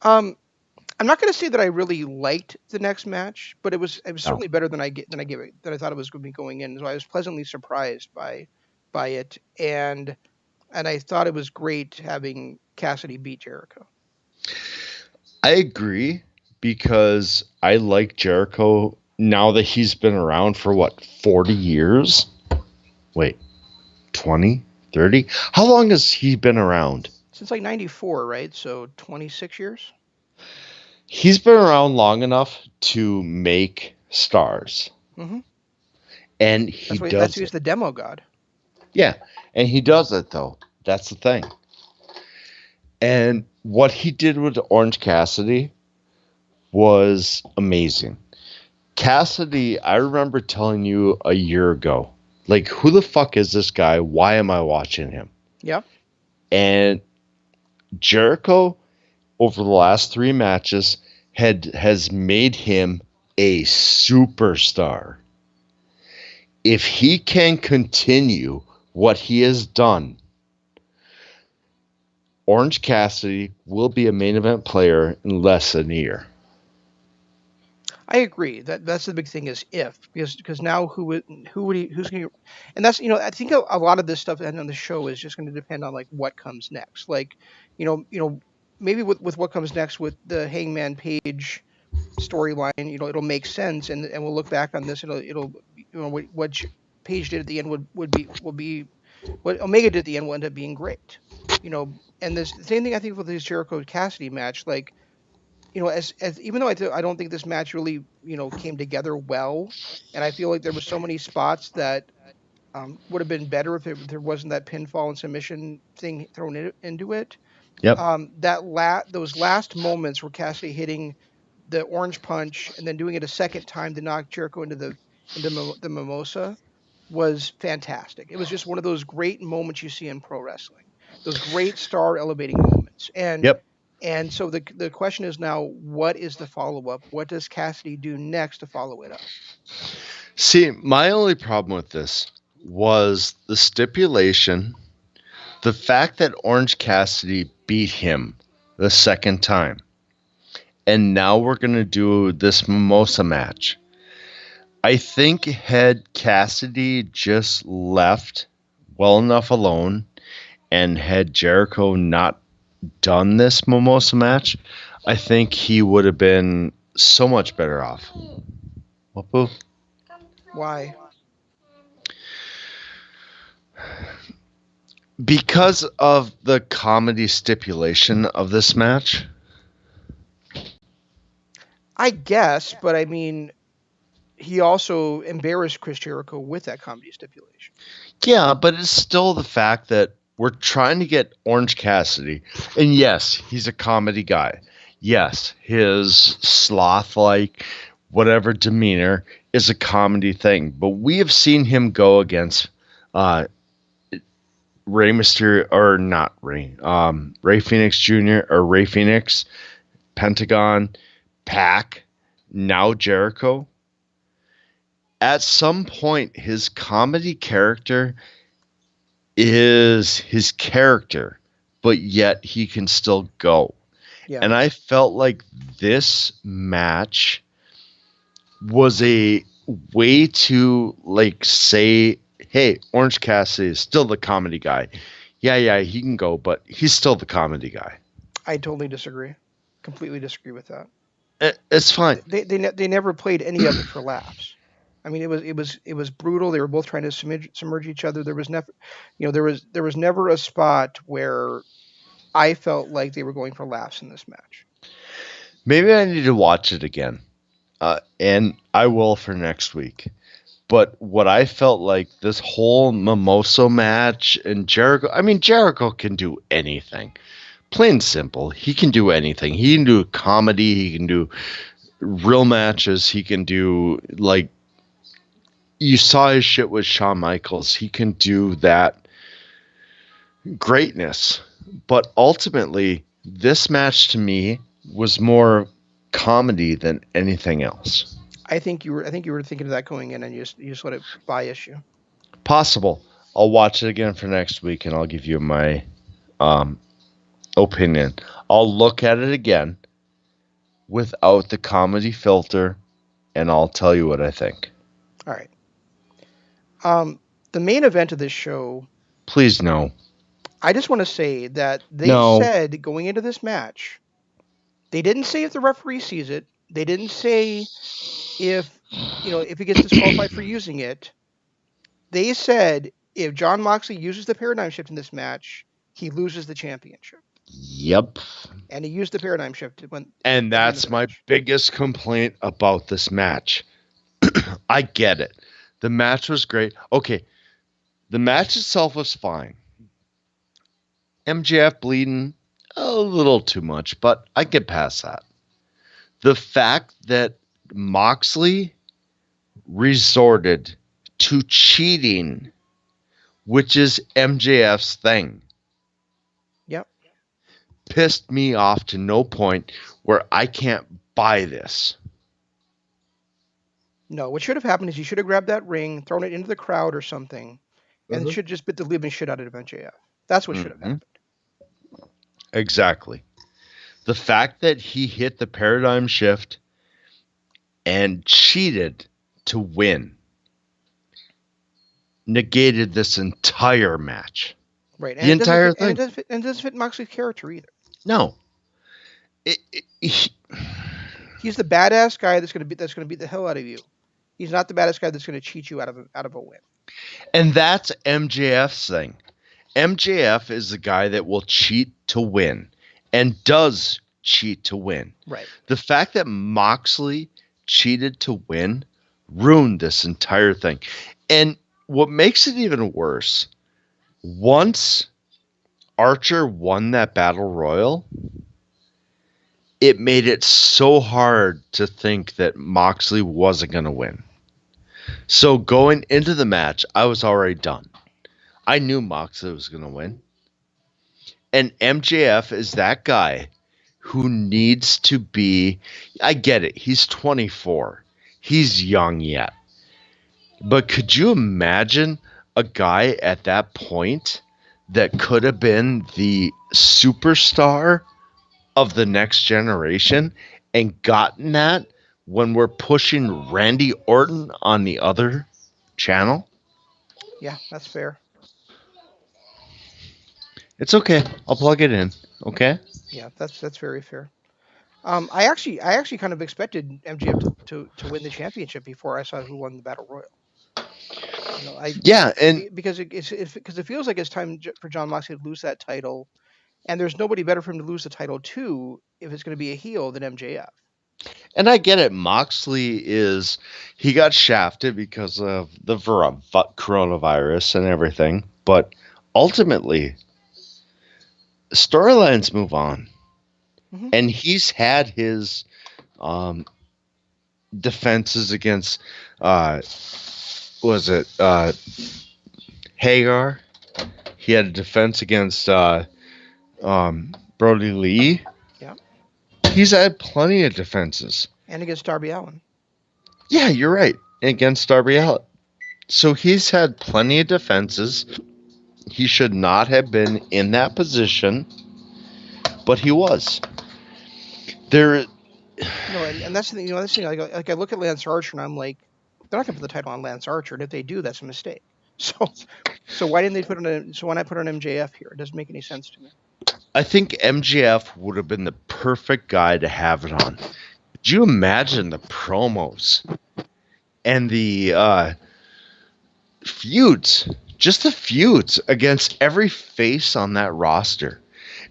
I'm not going to say that I really liked the next match, but it was certainly better than I thought it was going to be going in. So I was pleasantly surprised by it, and I thought it was great having Cassidy beat Jericho. I agree, because I like Jericho now that he's been around for 40 years? Wait, 20, 30? How long has he been around? Since like 94, right? So 26 years? He's been around long enough to make stars. Mm-hmm. And that's he's the demo god. Yeah, and he does it, though. That's the thing. And what he did with Orange Cassidy was amazing. Cassidy, I remember telling you a year ago, like, who the fuck is this guy? Why am I watching him? Yeah. And Jericho, over the last 3 matches, has made him a superstar. If he can continue what he has done, Orange Cassidy will be a main event player in less than a year. I agree. That's the big thing is because now who's going to, and that's I think a lot of this stuff on the show is just going to depend on like what comes next. Like maybe with what comes next with the Hangman Page storyline, it'll make sense, and we'll look back on this. It'll what Page did at the end will be what Omega did at the end will end up being great. And this same thing I think with this Jericho Cassidy match, like as even though I don't think this match really came together well, and I feel like there was so many spots that would have been better if there wasn't that pinfall and submission thing thrown into it. Yep. Those last moments where Cassidy hitting the orange punch and then doing it a second time to knock Jericho into the mimosa was fantastic. It was just one of those great moments you see in pro wrestling, those great star elevating moments. Yep. And so the question is now, what is the follow up? What does Cassidy do next to follow it up? See, my only problem with this was the stipulation, the fact that Orange Cassidy beat him the second time. And now we're going to do this Mimosa match. I think had Cassidy just left well enough alone and had Jericho not done this Mimosa match, I think he would have been so much better off. Whoop-whoop. Why? Because of the comedy stipulation of this match. I guess, but I mean, he also embarrassed Chris Jericho with that comedy stipulation. Yeah, but it's still the fact that we're trying to get Orange Cassidy. And yes, he's a comedy guy. Yes, his sloth-like, whatever demeanor is a comedy thing. But we have seen him go against Rey Mysterio, or not Rey, Rey Fenix Jr., or Rey Fenix, Pentagon, Pac, now Jericho. At some point, his comedy character is his character, but yet he can still go. Yeah. And I felt like this match was a way to say, hey, Orange Cassidy is still the comedy guy. Yeah, he can go, but he's still the comedy guy. I totally disagree. Completely disagree with that. It's fine. They never played any of it for laughs. I mean, it was brutal. They were both trying to submerge each other. There was never, there was never a spot where I felt like they were going for laughs in this match. Maybe I need to watch it again, and I will for next week. But what I felt like this whole Mimosa match and Jericho, I mean, Jericho can do anything. Plain and simple. He can do anything. He can do comedy. He can do real matches. He can do, you saw his shit with Shawn Michaels. He can do that greatness. But ultimately, this match to me was more comedy than anything else. I think you were thinking of that going in, and you just let it bias you. Possible. I'll watch it again for next week, and I'll give you my opinion. I'll look at it again without the comedy filter, and I'll tell you what I think. All right. The main event of this show. Please no. I just want to say that they said going into this match, they didn't say if the referee sees it. They didn't say if he gets disqualified for using it. They said if Jon Moxley uses the paradigm shift in this match, he loses the championship. Yep. And he used the paradigm shift. And that's my biggest complaint about this match. I get it. The match was great. Okay. The match itself was fine. MJF bleeding a little too much, but I get past that. The fact that Moxley resorted to cheating, which is MJF's thing. Yep. Pissed me off to no point where I can't buy this. No, what should have happened is he should have grabbed that ring, thrown it into the crowd or something, and should have just bit the living shit out of MJF. That's what should have happened. Exactly. The fact that he hit the paradigm shift and cheated to win negated this entire match. Right. And the entire thing. And it doesn't fit Moxley's character either. No. He's the badass guy that's going to beat the hell out of you. He's not the badass guy that's going to cheat you out of a win. And that's MJF's thing. MJF is the guy that will cheat to win and does cheat to win. Right. The fact that Moxley cheated to win ruined this entire thing. And what makes it even worse, once Archer won that battle royal, it made it so hard to think that Moxley wasn't going to win. So going into the match, I was already done. I knew Moxley was going to win. And MJF is that guy who needs to be, I get it, he's 24. He's young yet. But could you imagine a guy at that point that could have been the superstar of the next generation and gotten that when we're pushing Randy Orton on the other channel? Yeah, that's fair. It's okay. I'll plug it in. Okay? Yeah, that's very fair. I actually kind of expected MJF to win the championship before I saw who won the Battle Royal. Because it feels like it's time for Jon Moxley to lose that title, and there's nobody better for him to lose the title to if it's going to be a heel than MJF. And I get it. Moxley he got shafted because of the coronavirus and everything, but ultimately, storylines move on. Mm-hmm. And he's had his defenses against, Hagar? He had a defense against Brody Lee. Yeah. He's had plenty of defenses. And against Darby Allin. Yeah, you're right. Against Darby Allin. So he's had plenty of defenses. He should not have been in that position, but he was. And that's the thing. That's the thing. Like I look at Lance Archer and I'm like, they're not going to put the title on Lance Archer, and if they do, that's a mistake. So why didn't they put it? So why not put it on MJF here? It doesn't make any sense to me. I think MJF would have been the perfect guy to have it on. Could you imagine the promos and the feuds? Just the feuds against every face on that roster.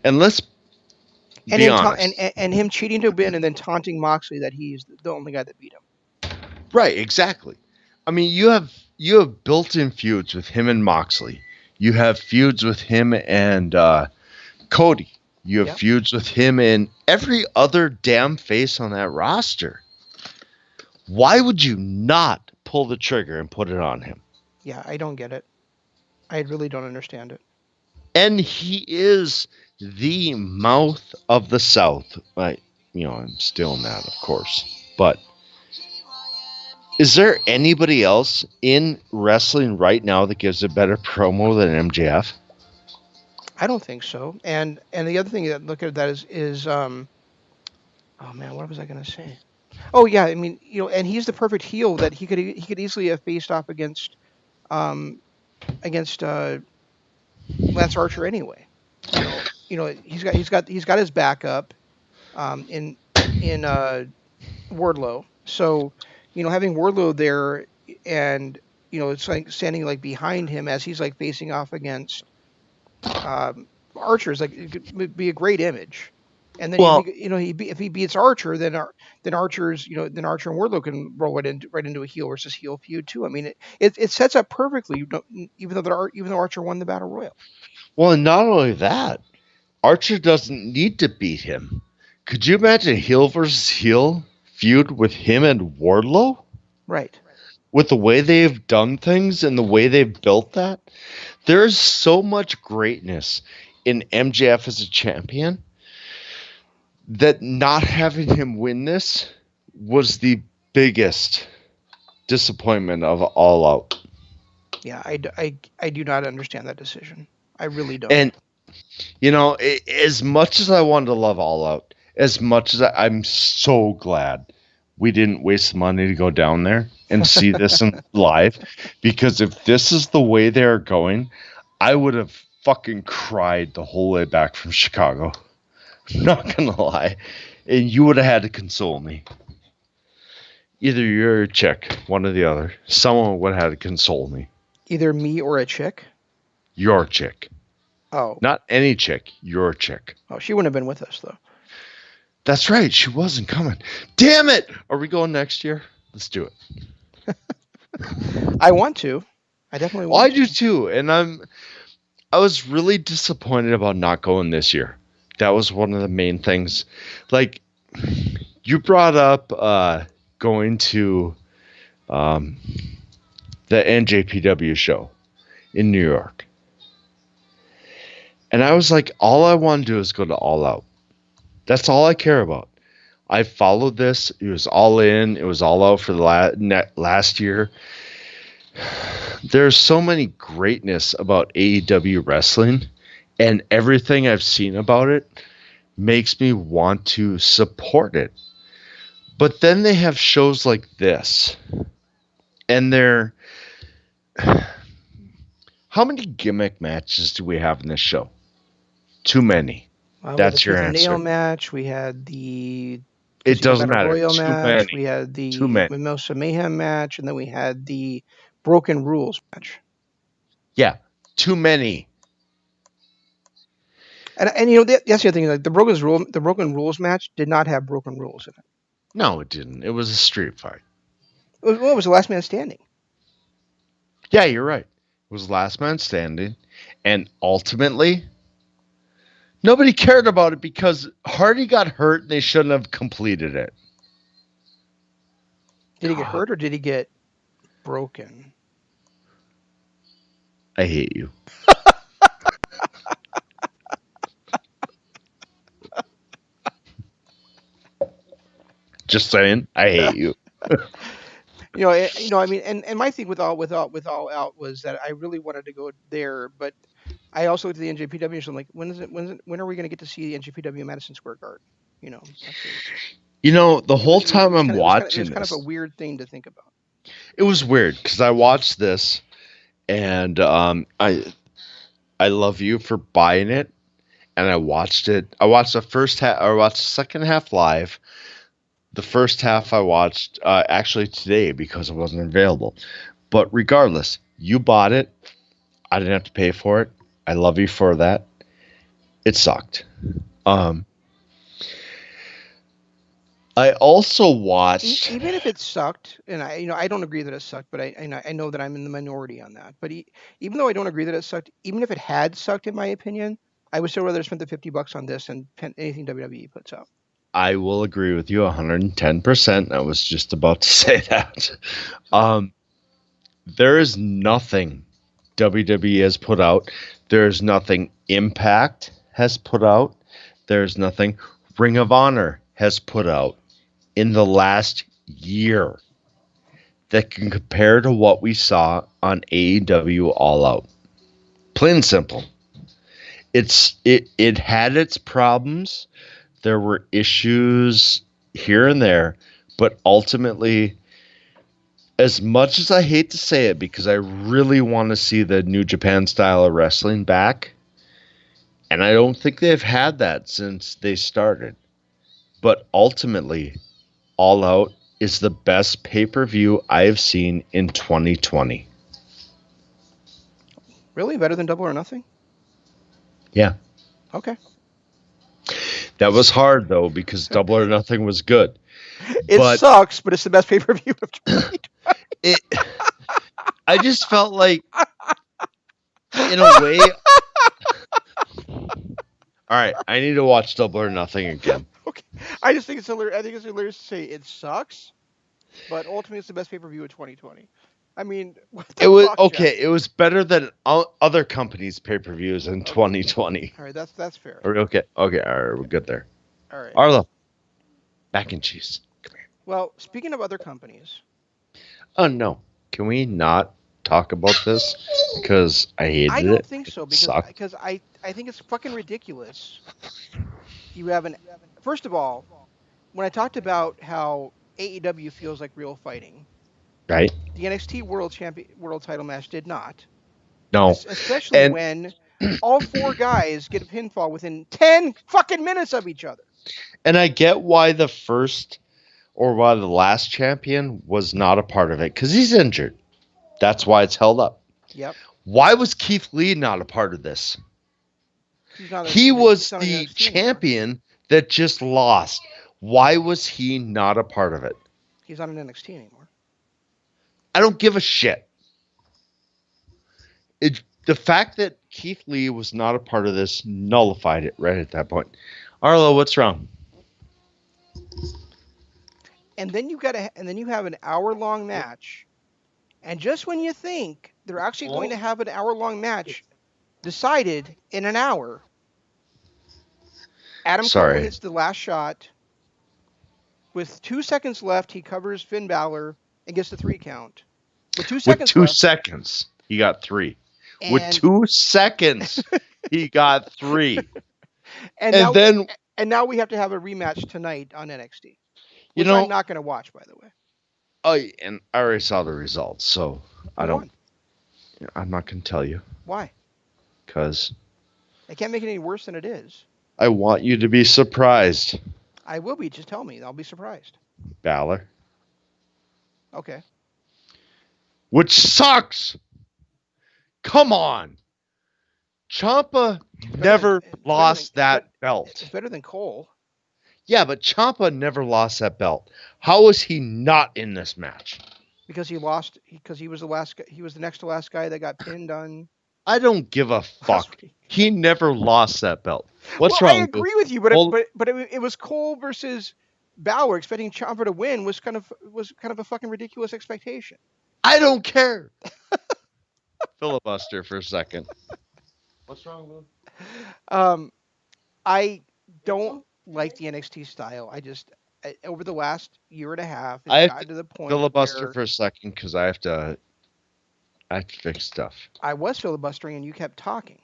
And let's be honest. And him cheating to win and then taunting Moxley that he's the only guy that beat him. Right, exactly. I mean, you have built-in feuds with him and Moxley. You have feuds with him and Cody. You have feuds with him and every other damn face on that roster. Why would you not pull the trigger and put it on him? Yeah, I don't get it. I really don't understand it. And he is the mouth of the South. I'm still not, of course. But is there anybody else in wrestling right now that gives a better promo than MJF? I don't think so. And the other thing that look at that is oh man, what was I going to say? Oh yeah, I mean, and he's the perfect heel that he could easily have faced off against Lance Archer anyway. He's got his backup in Wardlow. So, having Wardlow there and it's like standing like behind him as he's like facing off against Archer is like it would be a great image. And then if he beats Archer, then Archer's then Archer and Wardlow can roll right into a heel versus heel feud too. I mean, it sets up perfectly, even though Archer won the Battle Royal. Well, and not only that, Archer doesn't need to beat him. Could you imagine a heel versus heel feud with him and Wardlow? Right. With the way they've done things and the way they've built that, there's so much greatness in MJF as a champion that not having him win this was the biggest disappointment of All Out. Yeah, I do not understand that decision. I really don't. And, as much as I wanted to love All Out, as much as I'm so glad we didn't waste the money to go down there and see this in live, because if this is the way they're going, I would have fucking cried the whole way back from Chicago. I'm not gonna lie. And you would have had to console me. Either you're a chick, one or the other. Someone would have had to console me. Either me or a chick? Your chick. Oh. Not any chick, your chick. Oh, she wouldn't have been with us, though. That's right. She wasn't coming. Damn it! Are we going next year? Let's do it. I want to. I definitely Well, I want do to. too, and I was really disappointed about not going this year. That was one of the main things. Like you brought up going to um, the NJPW show in New York. And I was like, all I want to do is go to All Out. That's all I care about. I followed this. It was all in. It was all out for the last year. There's so many greatness about AEW wrestling, and everything I've seen about it makes me want to support it. But then they have shows like this, and they're how many gimmick matches do we have in this show? Too many. That's your answer. Nail match. We had the It doesn't matter. Royal Too match. many. We had the Too many. Mimosa Mayhem match, and then we had the Broken Rules match. Yeah, too many. And you know that's the other thing. Like the Broken Rules match did not have broken rules in it. No, it didn't. It was a street fight. It was the last man standing. Yeah, you're right. It was last man standing, and ultimately, nobody cared about it because Hardy got hurt and they shouldn't have completed it. Did he get hurt or did he get broken? I hate you. Just saying, I hate you. I mean, and my thing with all out was that I really wanted to go there, but I also looked at the NJPW. So I'm like, when are we going to get to see the NJPW Madison Square Garden? The whole time I'm watching this, it's kind of a weird thing to think about. It was weird because I watched this, and I love you for buying it, and I watched it. I watched the first half. I watched the second half live. The first half I watched actually today because it wasn't available. But regardless, you bought it. I didn't have to pay for it. I love you for that. It sucked. I also watched. Even if it sucked, and I don't agree that it sucked, but I know that I'm in the minority on that. But even though I don't agree that it sucked, even if it had sucked, in my opinion, I would still rather spend the $50 on this than anything WWE puts out. I will agree with you 110%. I was just about to say that. There is nothing WWE has put out. There's nothing Impact has put out. There's nothing Ring of Honor has put out in the last year that can compare to what we saw on AEW All Out. Plain and simple. It had its problems. There were issues here and there, but ultimately, as much as I hate to say it, because I really want to see the New Japan style of wrestling back, and I don't think they've had that since they started, but ultimately, All Out is the best pay-per-view I have seen in 2020. Really? Better than Double or Nothing? Yeah. Okay. That was hard, though, because Double or Nothing was good. It sucks, but it's the best pay-per-view of 2020. I just felt like, in a way... All right, I need to watch Double or Nothing again. Okay. I just think it's hilarious. I think it's hilarious to say it sucks, but ultimately it's the best pay-per-view of 2020. I mean, it was okay. Jeff? It was better than other companies' pay-per-views in 2020. All right, that's fair. Okay, all right, we're good there. All right, Arlo, mac and cheese. Come here. Well, speaking of other companies. Oh no, can we not talk about this because I hated it? I don't think so because I think it's fucking ridiculous. You have first of all, when I talked about how AEW feels like real fighting. Right. The NXT World Title match did not. No. Especially when all four guys get a pinfall within 10 fucking minutes of each other. And I get why the first or why the last champion was not a part of it because he's injured. That's why it's held up. Yep. Why was Keith Lee not a part of this? He was the champion that just lost. Why was he not a part of it? He's not in NXT anymore. I don't give a shit. The fact that Keith Lee was not a part of this nullified it right at that point. Arlo, what's wrong? And then you have an hour-long match, and just when you think they're actually going to have an hour-long match decided in an hour, Adam Cole hits the last shot. With 2 seconds left, he covers Finn Balor and gets the 3 count. With 2 seconds left, he got 3. With 2 seconds, he got 3. And now we have to have a rematch tonight on NXT. Which I'm not going to watch, by the way. And I already saw the results, so I'm not going to tell you. Why? Because I can't make it any worse than it is. I want you to be surprised. I will be. Just tell me. I'll be surprised. Balor. Okay. Which sucks. Come on. Ciampa never lost that belt. It's better than Cole. Yeah, but Ciampa never lost that belt. How was he not in this match? Because he lost. Because he was the last. He was the next to last guy that got pinned on. I don't give a fuck. He never lost that belt. What's wrong? I agree with you, but it was Cole versus Balor. Expecting Ciampa to win was kind of a fucking ridiculous expectation. I don't care. Filibuster for a second. What's wrong, Lou? I don't like the NXT style. Over the last year and a half, I have gotten to the point. Filibuster for a second because I have to fix stuff. I was filibustering and you kept talking.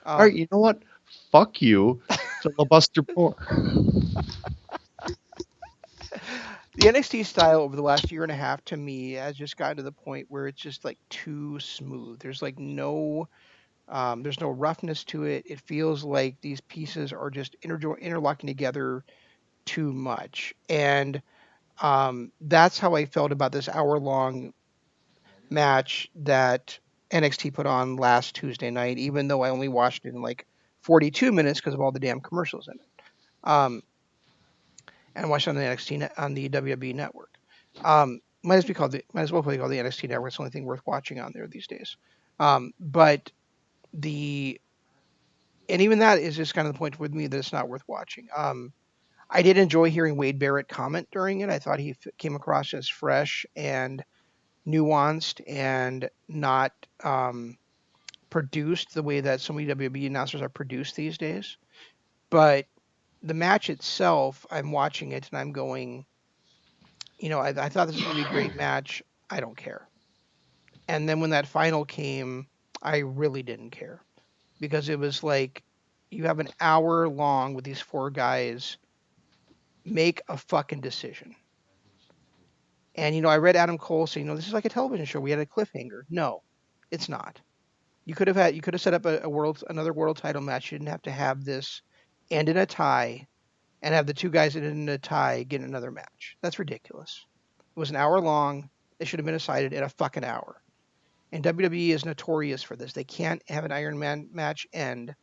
All right, you know what? Fuck you, filibuster more. The NXT style over the last year and a half to me has just gotten to the point where it's just like too smooth. There's like there's no roughness to it. It feels like these pieces are just interlocking together too much. And that's how I felt about this hour-long match that NXT put on last Tuesday night, even though I only watched it in like 42 minutes because of all the damn commercials in it. And watched it on the NXT on the WWE network. Might as well be called the NXT network. It's the only thing worth watching on there these days. But even that is just kind of the point with me that it's not worth watching. I did enjoy hearing Wade Barrett comment during it. I thought he came across as fresh and nuanced and not produced the way that so many WWE announcers are produced these days. But the match itself, I'm watching it and I'm going, I thought this was going to be a great match. I don't care. And then when that final came, I really didn't care because it was like you have an hour long with these 4 guys. Make a fucking decision. And, I read Adam Cole saying, this is like a television show. We had a cliffhanger. No, it's not. You could have set up another world title match. You didn't have to have this end in a tie and have the 2 guys that end in a tie get another match. That's ridiculous. It was an hour long. It should have been decided in a fucking hour. And WWE is notorious for this. They can't have an Iron Man match end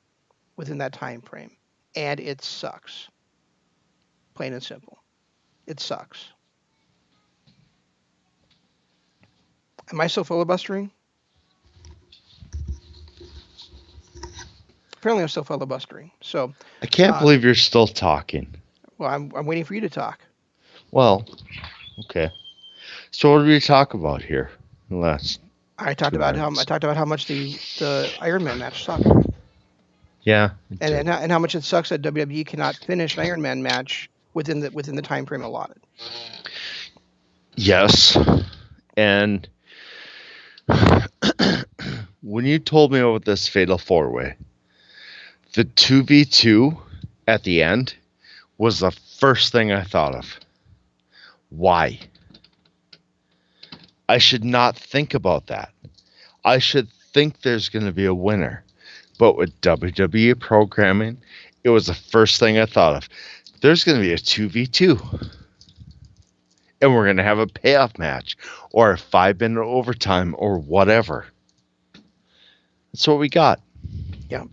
within that time frame. And it sucks. Plain and simple. It sucks. Am I still filibustering? Apparently I'm still filibustering. So I can't believe you're still talking. Well, I'm waiting for you to talk. Well, okay. So what did we talk about here? I talked about how much the Iron Man match sucked. Yeah. And how much it sucks that WWE cannot finish an Iron Man match within the time frame allotted. Yes. And when you told me about this Fatal 4-Way, the 2v2 at the end was the first thing I thought of. Why? I should not think about that. I should think there's going to be a winner. But with WWE programming, it was the first thing I thought of. There's going to be a 2v2. And we're going to have a payoff match or a 5-minute overtime or whatever. That's what we got. Yeah.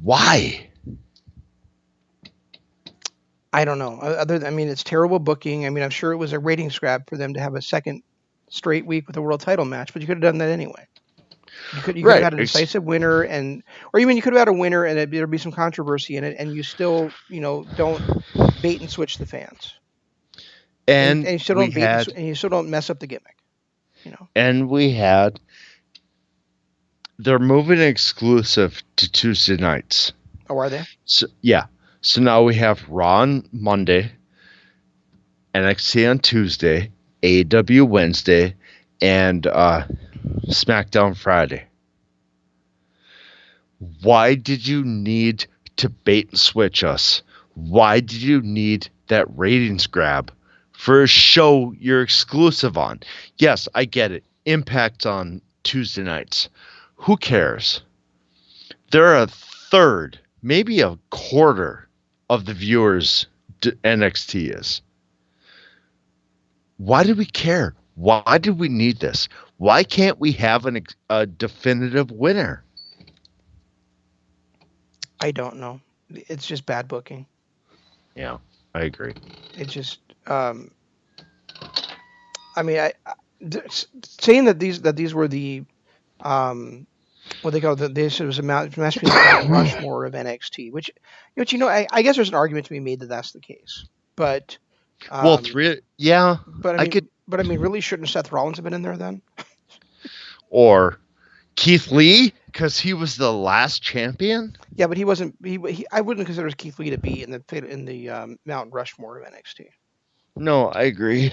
Why? I don't know. I mean, it's terrible booking. I mean, I'm sure it was a ratings grab for them to have a second straight week with a world title match, but you could have done that anyway. You could have Right. had a decisive winner, or even you could have had a winner and there'd be some controversy in it, and you still don't bait and switch the fans, and And you still we don't bait had and you still don't mess up the gimmick. and we had they're moving exclusive to Tuesday nights. Oh, are they? So yeah. So now we have Raw on Monday, NXT on Tuesday, AEW Wednesday, and SmackDown Friday. Why did you need to bait and switch us? Why did you need that ratings grab for a show you're exclusive on? Yes, I get it. Impact's on Tuesday nights. Who cares? They're a third, maybe a quarter of the viewers NXT is. Why do we care? Why do we need this? Why can't we have a definitive winner? I don't know. It's just bad booking. Yeah, I agree. It just, I mean, saying that these were the, what they call this was a match between the Rushmore of NXT, which I guess there's an argument to be made that that's the case, but Well, three, yeah, but I could, I mean, really, shouldn't Seth Rollins have been in there then? or Keith Lee, because he was the last champion. Yeah, but he wasn't. I wouldn't consider Keith Lee to be in the Mount Rushmore of NXT. No, I agree.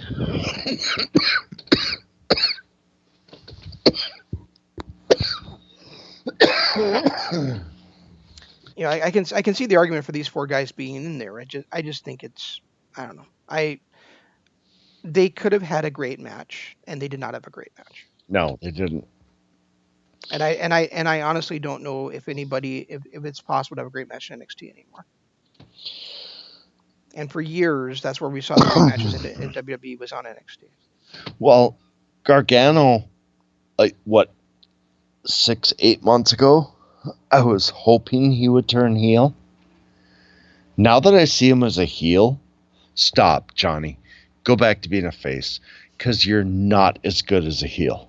I can see the argument for these four guys being in there. I just think it's, I don't know. They could have had a great match, and they did not have a great match. No, they didn't. And I honestly don't know if it's possible to have a great match in NXT anymore. And for years, that's where we saw the great matches in WWE was on NXT. Well, Gargano, like what, 6-8 months ago, I was hoping he would turn heel. Now that I see him as a heel, stop, Johnny. Go back to being a face, because you're not as good as a heel.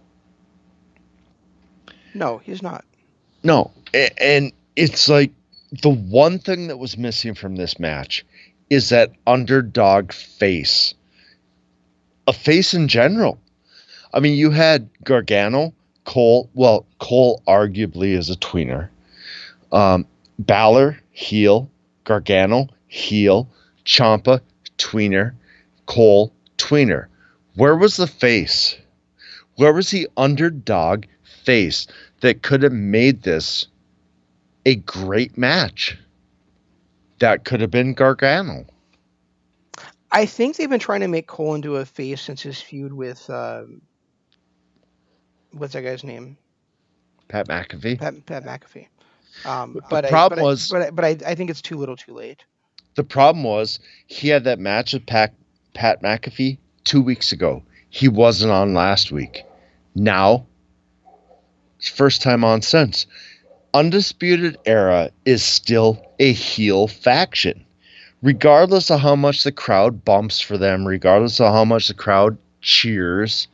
No, he's not. No, and it's like the one thing that was missing from this match is that underdog face. A face in general. I mean, you had Gargano, Cole arguably is a tweener. Balor, heel. Gargano, heel. Ciampa, tweener. Cole, tweener. Where was the face? Where was the underdog face that could have made this a great match? That could have been Gargano. I think they've been trying to make Cole into a face since his feud with what's that guy's name? Pat McAfee. Pat McAfee. But I think it's too little, too late. The problem was he had that match with Pat McAfee 2 weeks ago. He wasn't on last week. Now, first time on since. Undisputed Era is still a heel faction. Regardless of how much the crowd bumps for them, regardless of how much the crowd cheers,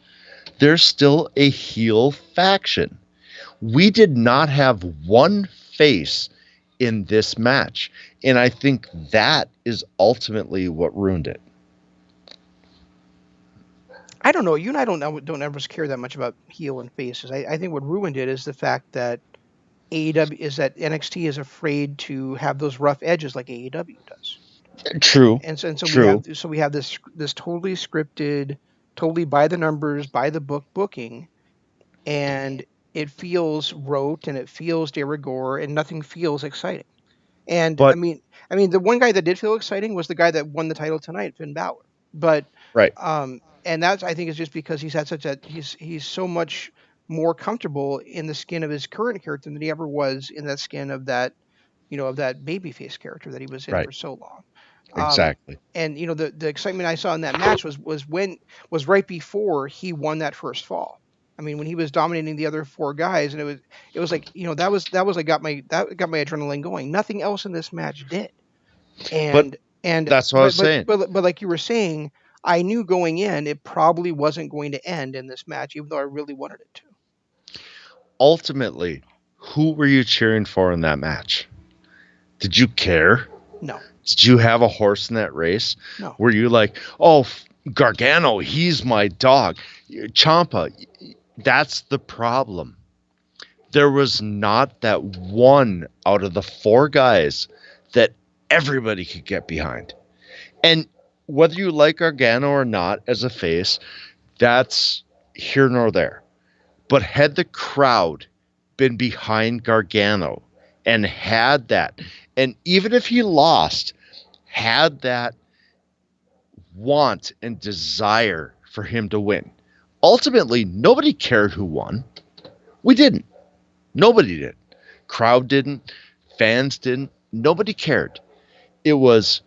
they're still a heel faction. We did not have one face in this match, and I think that is ultimately what ruined it. I don't know. You and I don't ever care that much about heel and faces. I think what ruined it is the fact that NXT is afraid to have those rough edges like AEW does. True. And so True. we have this totally scripted, totally by the numbers, by the book booking, and it feels rote and it feels de rigueur and nothing feels exciting. And I mean the one guy that did feel exciting was the guy that won the title tonight, Finn Balor. But right. And that's, I think, is just because he's had he's so much more comfortable in the skin of his current character than he ever was in that skin of that, of that babyface character that he was in for so long. Exactly. And the excitement I saw in that match was right before he won that first fall. I mean, when he was dominating the other four guys, and it was like, that was like got my adrenaline going. Nothing else in this match did. But And that's what I was saying. but like you were saying, I knew going in it probably wasn't going to end in this match, even though I really wanted it to. Ultimately, who were you cheering for in that match? Did you care? No. Did you have a horse in that race? No. Were you like, oh, Gargano, he's my dog. Ciampa, that's the problem. There was not that one out of the four guys that everybody could get behind. And whether you like Gargano or not as a face, that's here nor there. But had the crowd been behind Gargano and had that, and even if he lost, had that want and desire for him to win. Ultimately, nobody cared who won. We didn't. Nobody did. Crowd didn't. Fans didn't. Nobody cared. It was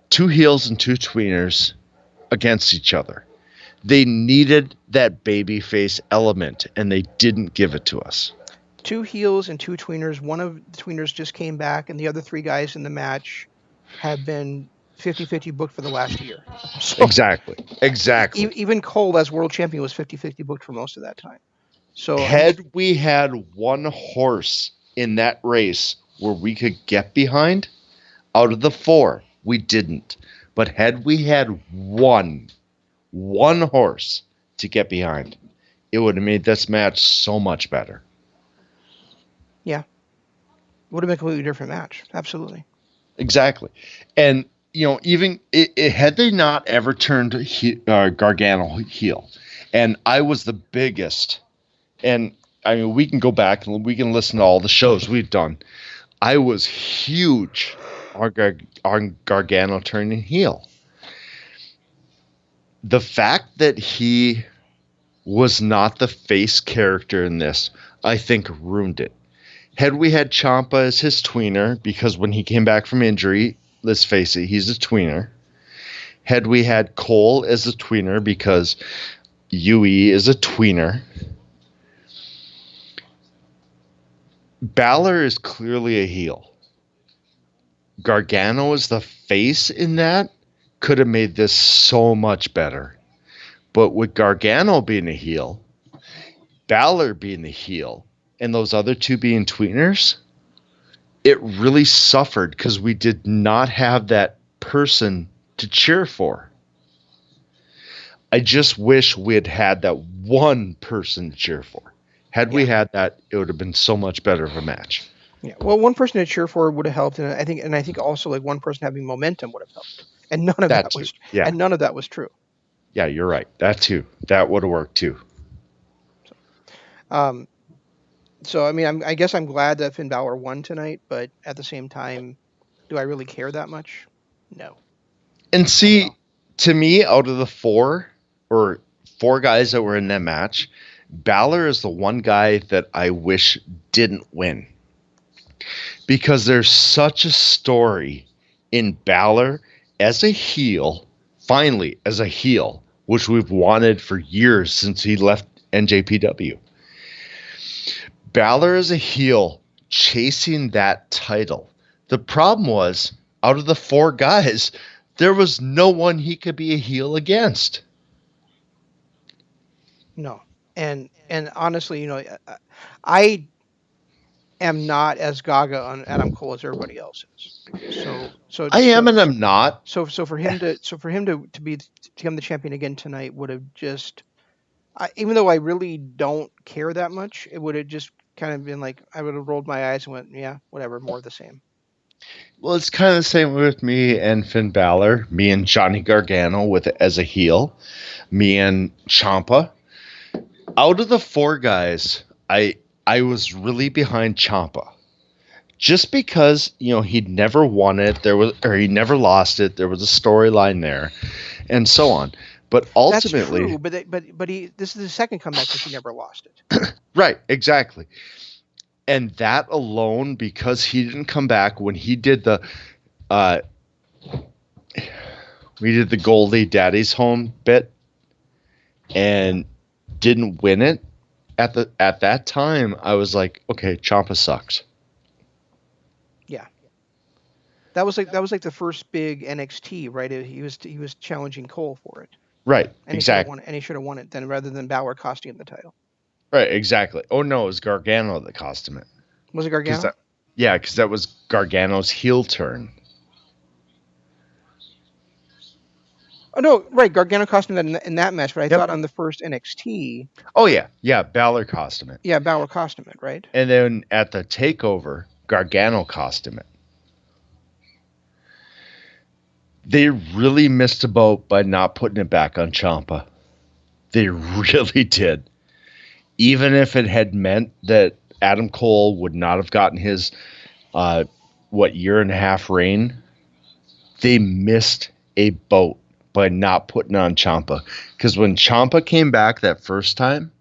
two heels and two tweeners against each other. They needed that babyface element, and they didn't give it to us. Two heels and two tweeners. One of the tweeners just came back, and the other three guys in the match have been 50-50 booked for the last year. So exactly. Even Cole, as world champion, was 50-50 booked for most of that time. So had we had one horse in that race where we could get behind, out of the four, we didn't. But had we had one horse to get behind, it would have made this match so much better. Yeah. It would have been a completely different match. Absolutely. Exactly. And, even had they not ever turned Gargano heel, and I was the biggest, and I mean, we can go back and we can listen to all the shows we've done. I was huge on Gargano turning heel. The fact that he was not the face character in this, I think, ruined it. Had we had Ciampa as his tweener, because when he came back from injury, let's face it, he's a tweener. Had we had Cole as a tweener, because UE is a tweener. Balor is clearly a heel. Gargano is the face in that, could have made this so much better. But with Gargano being a heel, Balor being the heel, and those other two being tweeners, it really suffered because we did not have that person to cheer for. I just wish we had had that one person to cheer for. Had we had that, it would have been so much better of a match. Yeah, well, one person to cheer for would have helped, and I think also like one person having momentum would have helped, and none of that was true. Yeah, you're right. That too. That would have worked too. So I mean, I guess I'm glad that Finn Balor won tonight, but at the same time, do I really care that much? No. And see, to me, out of the four guys that were in that match, Balor is the one guy that I wish didn't win. Because there's such a story in Balor as a heel, finally as a heel, which we've wanted for years since he left NJPW. Balor as a heel chasing that title. The problem was, out of the four guys, there was no one he could be a heel against. No. And honestly, I am not as gaga on Adam Cole as everybody else is. So I am, and I'm not. So for him to become the champion again tonight would have just, even though I really don't care that much, it would have just kind of been like, I would have rolled my eyes and went, yeah, whatever, more of the same. Well, it's kind of the same with me and Finn Balor, me and Johnny Gargano as a heel, me and Ciampa. Out of the four guys, I was really behind Ciampa, just because he'd never won it. He never lost it. There was a storyline there, and so on. But ultimately, that's true. But this is the second comeback that he never lost it. Right, exactly. And that alone, because he didn't come back when he did we did the Goldie Daddy's Home bit and didn't win it, at that time, I was like, okay, Ciampa sucks. Yeah. That was like the first big NXT, right? He was challenging Cole for it, Right, and he should have exactly. won it. And he should have won it then, rather than Balor costing him the title. Right, exactly. Oh no, it was Gargano that cost him it. Was it Because Gargano? that was Gargano's heel turn. Oh no, right. Gargano cost him that in that match, but I Yep. thought on the first NXT, Oh yeah, Balor cost him it. yeah, Balor cost him it, right? And then at the takeover, Gargano cost him it. They really missed a boat by not putting it back on Ciampa. They really did. Even if it had meant that Adam Cole would not have gotten his year and a half reign, they missed a boat by not putting on Ciampa. Because when Ciampa came back that first time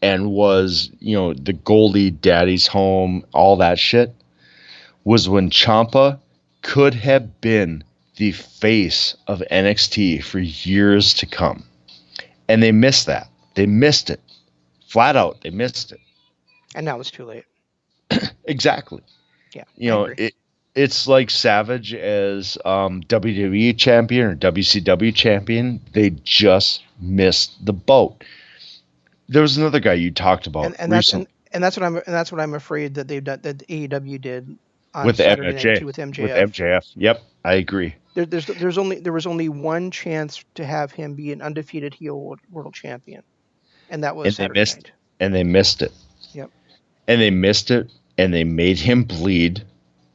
and was, the Goldie Daddy's home, all that shit, was when Ciampa could have been the face of NXT for years to come. And they missed that. They missed it. Flat out, they missed it. And now it's too late. Exactly. Yeah. It's like Savage as WWE champion or WCW champion. They just missed the boat. There was another guy you talked about recently. That's what I'm afraid that they've done, that AEW did on with Saturday MJ, night with MJF. With MJF. Yep, I agree. There was only one chance to have him be an undefeated heel world champion, and that was Saturday night. And they missed it. Yep. And they missed it, and they made him bleed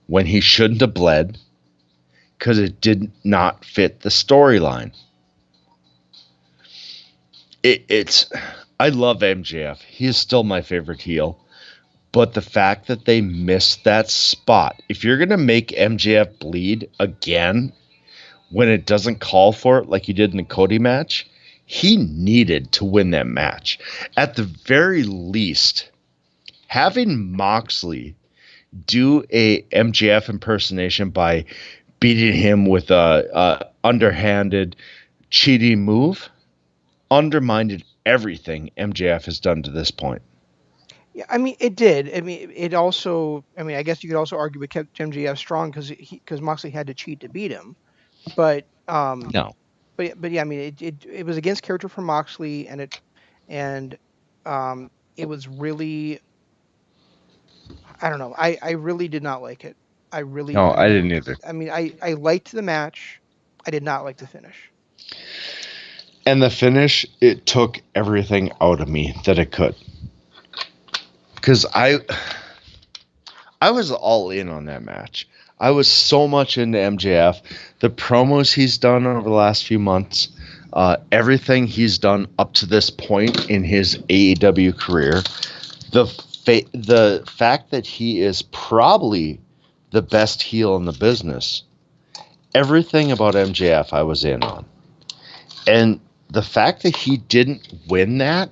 when he shouldn't have bled because it did not fit the storyline. I love MJF. He is still my favorite heel. But the fact that they missed that spot, if you're going to make MJF bleed again when it doesn't call for it like he did in the Cody match, he needed to win that match. At the very least, having Moxley do a MJF impersonation by beating him with a underhanded cheating move undermined everything MJF has done to this point. Yeah, I mean, it did. I mean, it also. I mean, I guess you could also argue it kept MJF strong because Moxley had to cheat to beat him. But No. But yeah, I mean, it was against character for Moxley, and it was really. I don't know. I really did not like it. I didn't either. I mean, I liked the match. I did not like the finish. And the finish, it took everything out of me that it could. Because I was all in on that match. I was so much into MJF. The promos he's done over the last few months, everything he's done up to this point in his AEW career, the fact that he is probably the best heel in the business, everything about MJF I was in on. And the fact that he didn't win that,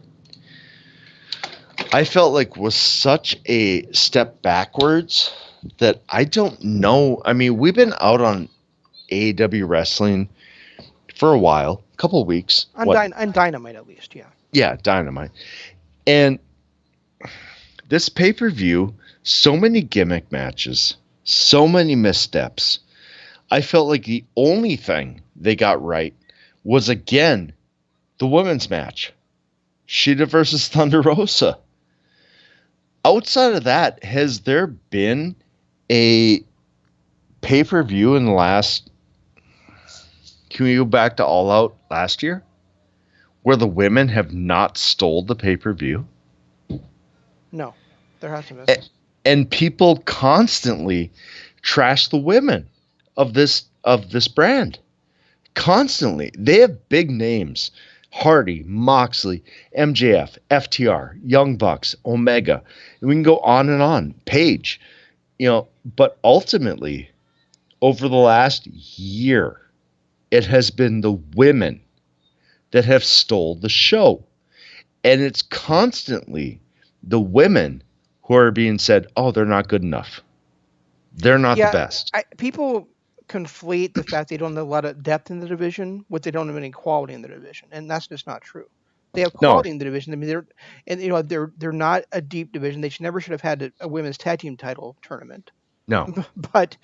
I felt like was such a step backwards that I don't know. I mean, we've been out on AEW wrestling for a while, a couple of weeks. On Dynamite, at least, yeah. Yeah, Dynamite. And this pay-per-view, so many gimmick matches, so many missteps. I felt like the only thing they got right was, again, the women's match. Shida versus Thunder Rosa. Outside of that, has there been a pay-per-view in the last... Can we go back to All Out last year? Where the women have not stole the pay-per-view? No, there hasn't been. And people constantly trash the women of this brand. Constantly. They have big names. Hardy, Moxley, MJF, FTR, Young Bucks, Omega. We can go on and on. Paige. But ultimately, over the last year, it has been the women that have stole the show. And it's constantly the women who are being said, oh, they're not good enough. They're not the best. People conflate the fact they don't have a lot of depth in the division with they don't have any quality in the division, and that's just not true. They have No, quality in the division. I mean, they're not a deep division. They never should have had a women's tag team title tournament. no. but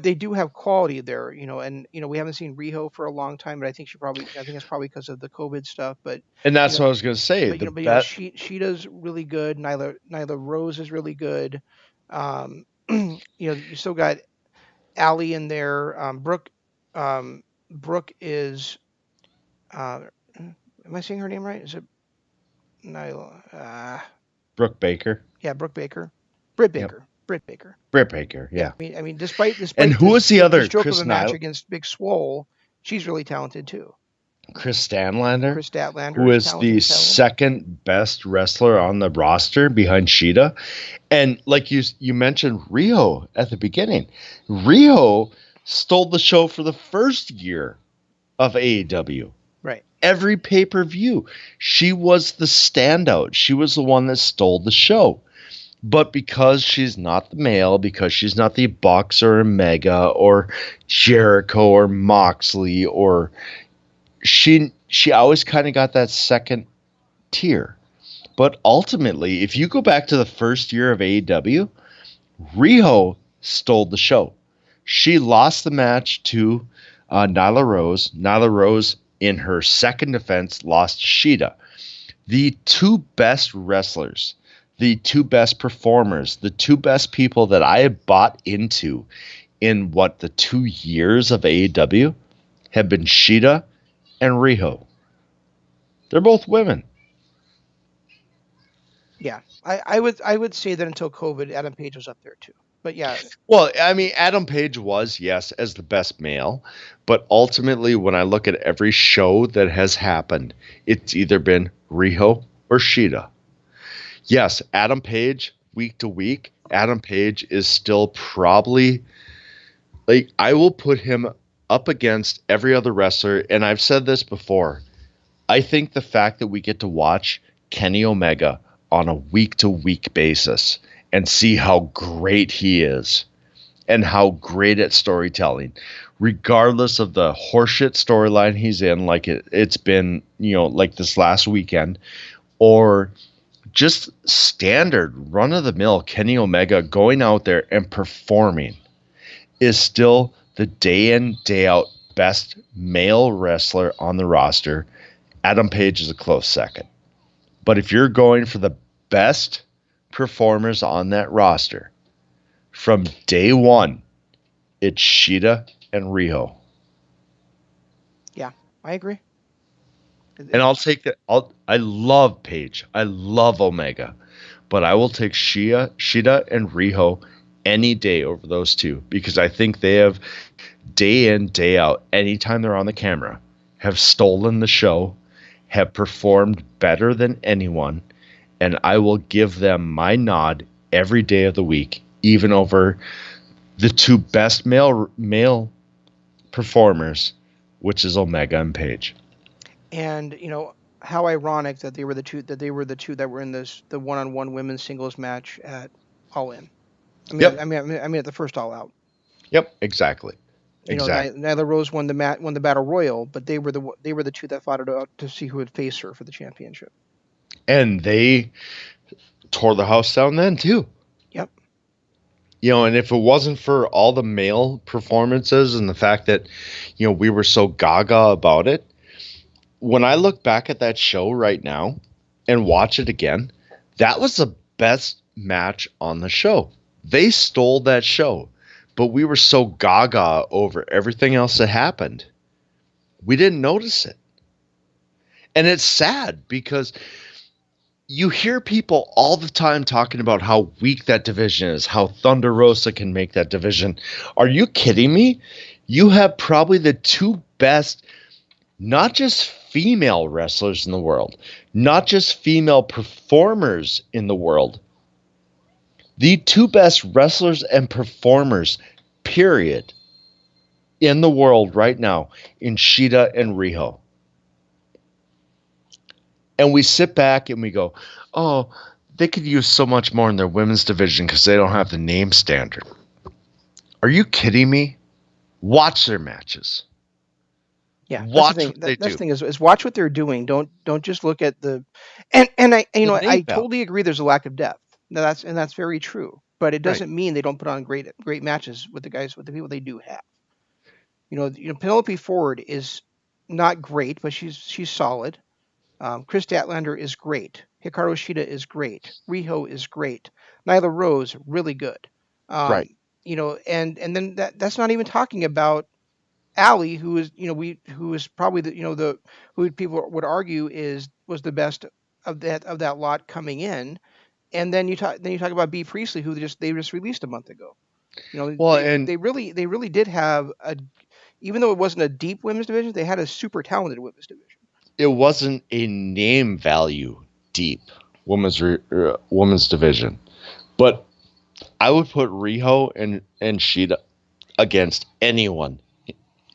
they do have quality there, and we haven't seen Riho for a long time, but I think it's probably because of the COVID stuff. But And you that's know, what I was going to say. but The bet. Sheeta's really good. Nyla Rose is really good. You still got Allie in there. Brooke is. Am I saying her name right? Is it Nyla? Brooke Baker. Yeah, Brooke Baker. Britt Yep. Baker. Britt Baker. Britt Baker. Yeah, Yeah. I mean, despite And who was the other? stroke Chris of a match Nyla, against Big Swole, she's really talented too. Chris Stanlander, Chris Statlander who is talented the as hell. second best wrestler on the roster behind Shida. And like you mentioned Riho at the beginning. Riho stole the show for the first year of AEW. Right. Every pay-per-view, she was the standout. She was the one that stole the show. But because she's not the male, because she's not the Bucks or Omega or Jericho or Moxley, or she always kind of got that second tier. But ultimately, if you go back to the first year of AEW, Riho stole the show. She lost the match to Nyla Rose. Nyla Rose, in her second defense, lost to Shida. The two best wrestlers, the two best performers, the two best people that I have bought into in the 2 years of AEW have been Shida and Riho. They're both women. Yeah, I would say that until COVID, Adam Page was up there too. But yeah. Well, I mean, Adam Page was, yes, as the best male. But ultimately, when I look at every show that has happened, it's either been Riho or Shida. Yes, Adam Page, week to week, Adam Page is still probably, like, I will put him up against every other wrestler. And I've said this before. I think the fact that we get to watch Kenny Omega on a week-to-week basis and see how great he is and how great at storytelling, regardless of the horseshit storyline he's in, like it's been, like this last weekend, or just standard run-of-the-mill Kenny Omega going out there and performing, is still the day-in, day-out best male wrestler on the roster. Adam Page is a close second. But if you're going for the best performers on that roster, from day one, it's Shida and Riho. Yeah, I agree. And I'll take that. I love Page. I love Omega. But I will take Shida and Riho any day over those two, because I think they have, day in, day out, anytime they're on the camera, have stolen the show, have performed better than anyone, and I will give them my nod every day of the week, even over the two best male performers, which is Omega and Page. And how ironic that they were the two that were in the one-on-one women's singles match at All In. I mean, Yep. I mean at the first All Out. Yep, exactly. Exactly. Nyla Rose won the battle royal, but they were the two that fought it out to see who would face her for the championship. And they tore the house down then too. Yep. And if it wasn't for all the male performances and the fact that, we were so gaga about it, when I look back at that show right now and watch it again, that was the best match on the show. They stole that show, but we were so gaga over everything else that happened, we didn't notice it. And it's sad because you hear people all the time talking about how weak that division is, how Thunder Rosa can make that division. Are you kidding me? You have probably the two best, not just female wrestlers in the world, not just female performers in the world, the two best wrestlers and performers, period, in the world right now, in Shida and Riho. And we sit back and we go, oh, they could use so much more in their women's division because they don't have the name standard. Are you kidding me? Watch their matches. Yeah, that's the Watch thing. what they That's do. the thing is watch what they're doing. Don't just look at the and I The name I value. totally agree. There's a lack of depth. No, that's very true. But it Right. doesn't mean they don't put on great matches with the people they do have. Penelope Ford is not great, but she's solid. Chris Statlander is great. Hikaru Shida is great. Riho is great. Nyla Rose really good. Right. And then that's not even talking about Allie, who is who is probably the who people would argue was the best of that lot coming in. And then you talk about B Priestley, who they just released a month ago. Well, and They really did have even though it wasn't a deep women's division, they had a super talented women's division. it wasn't a name value deep women's division, but I would put Riho and Shida against anyone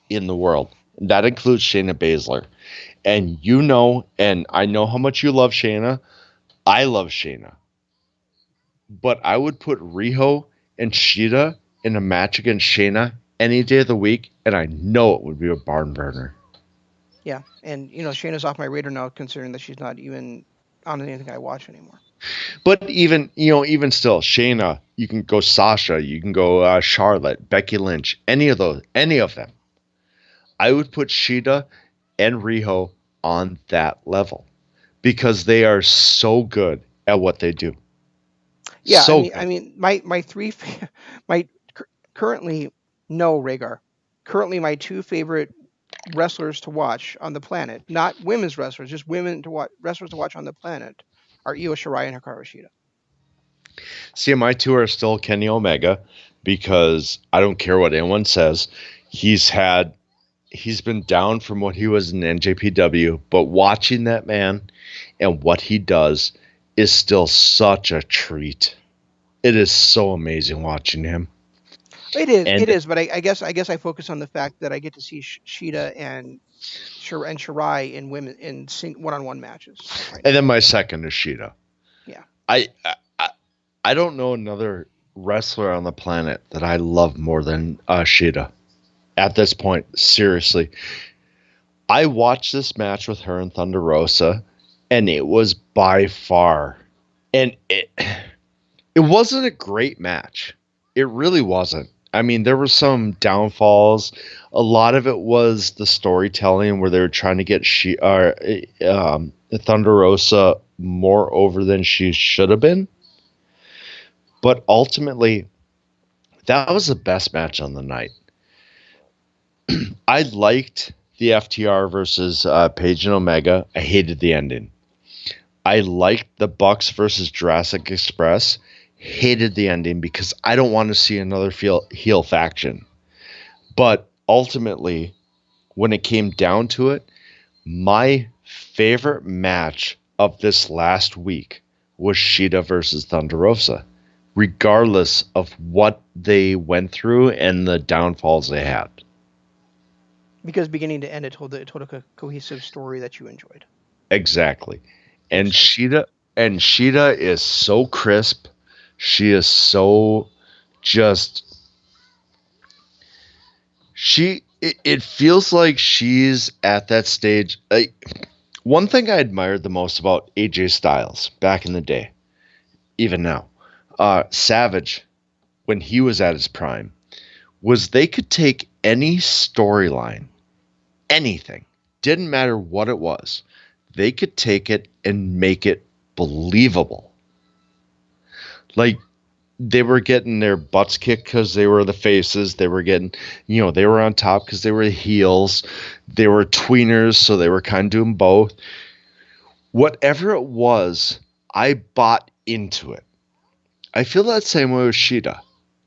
in the world. That includes Shayna Baszler. And I know how much you love Shayna. I love Shayna. But I would put Riho and Shida in a match against Shayna any day of the week, and I know it would be a barn burner. Yeah, and Shayna's off my radar now, considering that she's not even on anything I watch anymore. But even still, Shayna, you can go Sasha, you can go Charlotte, Becky Lynch, any of them. I would put Shida and Riho on that level because they are so good at what they do. Yeah, So good. I mean, my my currently no Rhaegar. Currently, my two favorite wrestlers to watch on the planet, not women's wrestlers, just wrestlers to watch on the planet, are Io Shirai and Hikaru Shida. See, my two are still Kenny Omega because I don't care what anyone says. He's been down from what he was in NJPW, but watching that man and what he does is still such a treat. It is so amazing watching him. It And is, but I guess I focus on the fact that I get to see Shida and Shirai in one-on-one matches right and now. then my second is Shida. Yeah. I, I I don't know another wrestler on the planet that I love more than Shida. At this point, seriously, I watched this match with her and Thunder Rosa, and it was by far, and it wasn't a great match. It really wasn't. I mean, there were some downfalls. A lot of it was the storytelling where they were trying to get Thunder Rosa more over than she should have been. But ultimately, that was the best match on the night. I liked the FTR versus Page and Omega. I hated the ending. I liked the Bucks versus Jurassic Express. Hated the ending because I don't want to see another heel faction. But ultimately, when it came down to it, my favorite match of this last week was Shida versus Thunder Rosa, regardless of what they went through and the downfalls they had. Because beginning to end, it told a cohesive story that you enjoyed. Exactly. And Makes sense. Shida is so crisp. She is so just it feels like she's at that stage. One thing I admired the most about AJ Styles back in the day, even now, Savage, when he was at his prime, was they could take any storyline, anything, didn't matter what it was, they could take it and make it believable. Like they were getting their butts kicked because they were the faces. They were getting, they were on top because they were the heels. They were tweeners, so they were kind of doing both. Whatever it was, I bought into it. I feel that same way with Shida.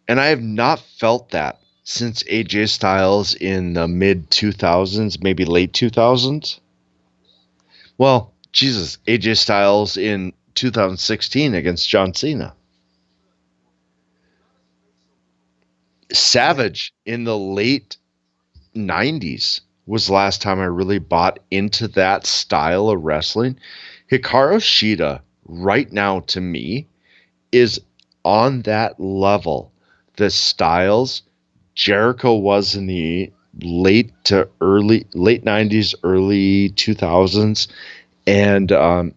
And I have not felt that since AJ Styles in the mid 2000s, maybe late 2000s. Well, Jesus, AJ Styles in 2016 against John Cena. Yeah. Savage in the late 90s was the last time I really bought into that style of wrestling. Hikaru Shida right now to me is on that level. The Styles Jericho was in the late 90s, early 2000s, and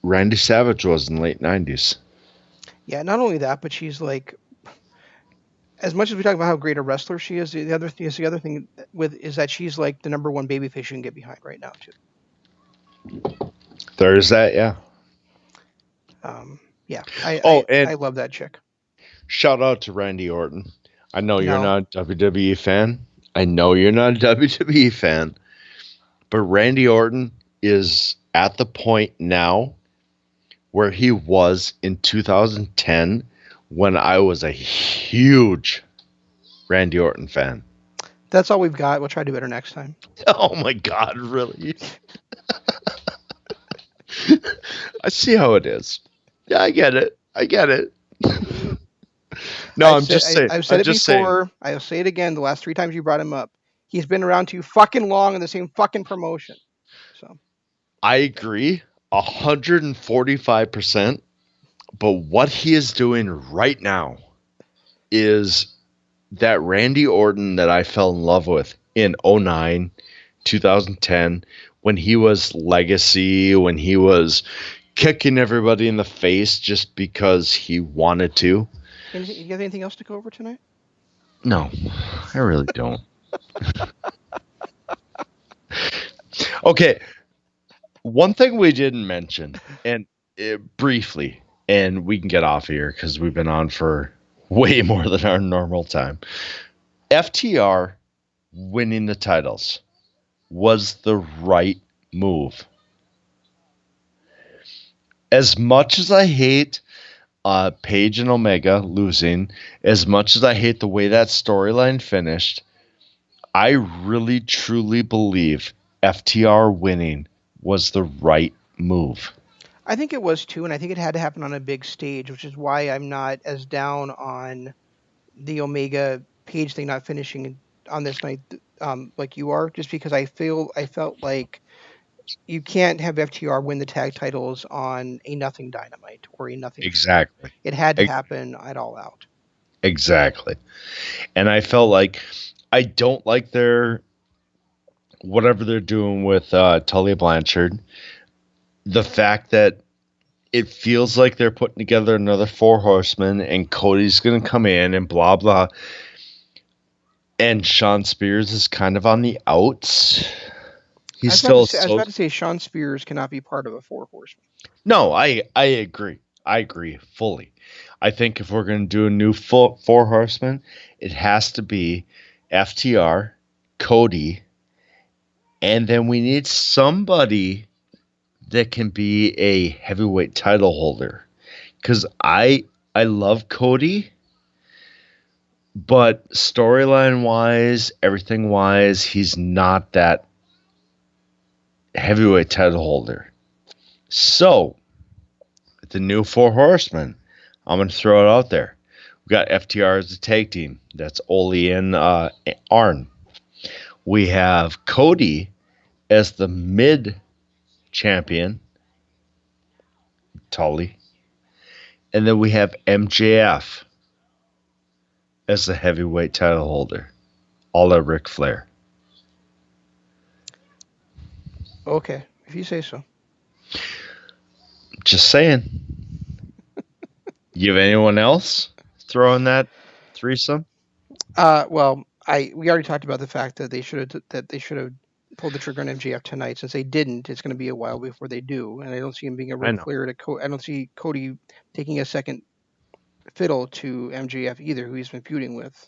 Randy Savage was in late 90s. Yeah, not only that, but she's like, as much as we talk about how great a wrestler she is, the other thing is that she's like the number one babyface you can get behind right now too. There's that, yeah. Yeah, and I love that chick. shout out to Randy Orton. I know you're No. not a WWE fan. I know you're not a WWE fan, but Randy Orton is at the point now where he was in 2010 when I was a huge Randy Orton fan. That's all we've got. We'll try to do better next time. Oh my God, really? I see how it is. Yeah, I get it. No, I'm just saying. I've said it before. I'll say it again. The last 3 times you brought him up, he's been around too fucking long in the same fucking promotion. So I agree 145%. But what he is doing right now is that Randy Orton that I fell in love with in 2009, 2010, when he was Legacy, when he was kicking everybody in the face just because he wanted to. You have anything else to go over tonight? No, I really don't. Okay, one thing we didn't mention, and briefly, and we can get off here because we've been on for way more than our normal time. FTR winning the titles was the right move. As much as I hate Paige and Omega losing, as much as I hate the way that storyline finished, I really truly believe FTR winning was the right move. I think it was too, and I think it had to happen on a big stage, which is why I'm not as down on the Omega Page thing not finishing on this night like you are, just because I felt like you can't have FTR win the tag titles on a nothing Dynamite or a nothing. Exactly. It had to happen at All Out. Exactly. And I felt like I don't like their whatever they're doing with Tully Blanchard. The fact that it feels like they're putting together another 4 horsemen and Cody's going to come in and blah, blah. And Shawn Spears is kind of on the outs. I was about to say Shawn Spears cannot be part of a 4 horsemen. No, I agree. I agree fully. I think if we're going to do a new 4 horsemen, it has to be FTR, Cody, and then we need somebody that can be a heavyweight title holder. Because I love Cody, but storyline-wise, everything-wise, he's not that heavyweight title holder. So, the new 4 horsemen, I'm going to throw it out there. We got FTR as the tag team. That's Ole and Arn. We have Cody as the mid champion, Tully. And then we have MJF as the heavyweight title holder, a la Ric Flair. Okay, if you say so. Just saying. You have anyone else throw in that threesome? Well, we already talked about the fact that they should have pulled the trigger on MJF tonight. Since they didn't, it's going to be a while before they do, and I don't see him being a Ric Flair to I don't see Cody taking a second fiddle to MJF either, who he's been feuding with,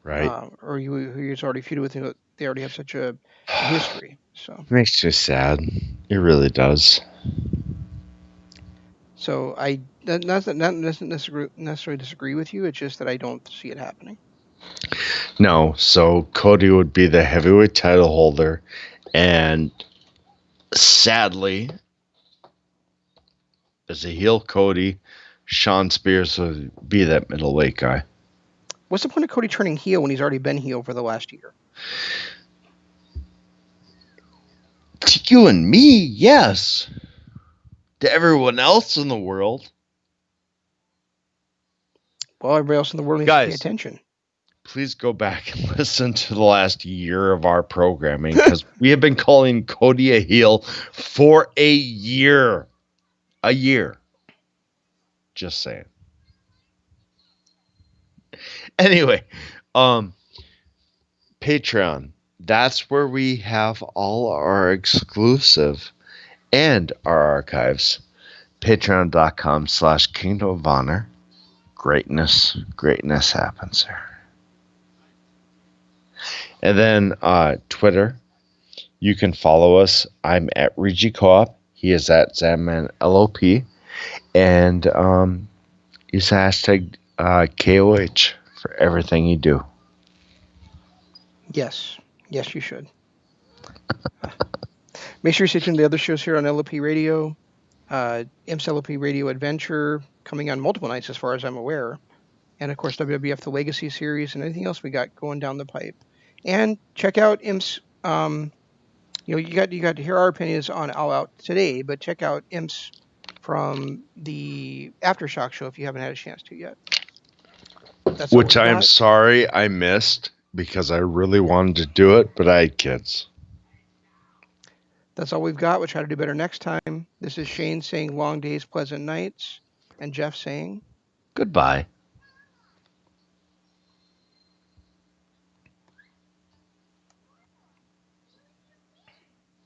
right? Or who he's already feuded with. They already have such a history. So it makes you sad. It really does. So I not necessarily disagree with you. It's just that I don't see it happening. No, so Cody would be the heavyweight title holder, and sadly, as a heel Cody, Shawn Spears would be that middleweight guy. What's the point of Cody turning heel when he's already been heel for the last year? To you and me, yes. To everyone else in the world. Well, everybody else in the world needs to pay attention. please go back and listen to the last year of our programming, because we have been calling Cody a heel for a year. A year. Just saying. Anyway, Patreon. That's where we have all our exclusive and our archives. Patreon.com/Kingdom of Honor. Greatness happens there. And then Twitter. You can follow us. I'm at Regi Co-op. He is at Zamman LOP. And use hashtag KOH for everything you do. Yes, you should. Make sure you stay tuned to the other shows here on LOP Radio. IMS LOP Radio Adventure coming on multiple nights as far as I'm aware. And of course WWF The Legacy Series and anything else we got going down the pipe. And check out IMS. You got to hear our opinions on All Out today, but check out IMS from the Aftershock show if you haven't had a chance to yet. Which I am sorry I missed, because I really wanted to do it, but I had kids. That's all we've got. We'll try to do better next time. This is Shane saying long days, pleasant nights, and Jeff saying goodbye.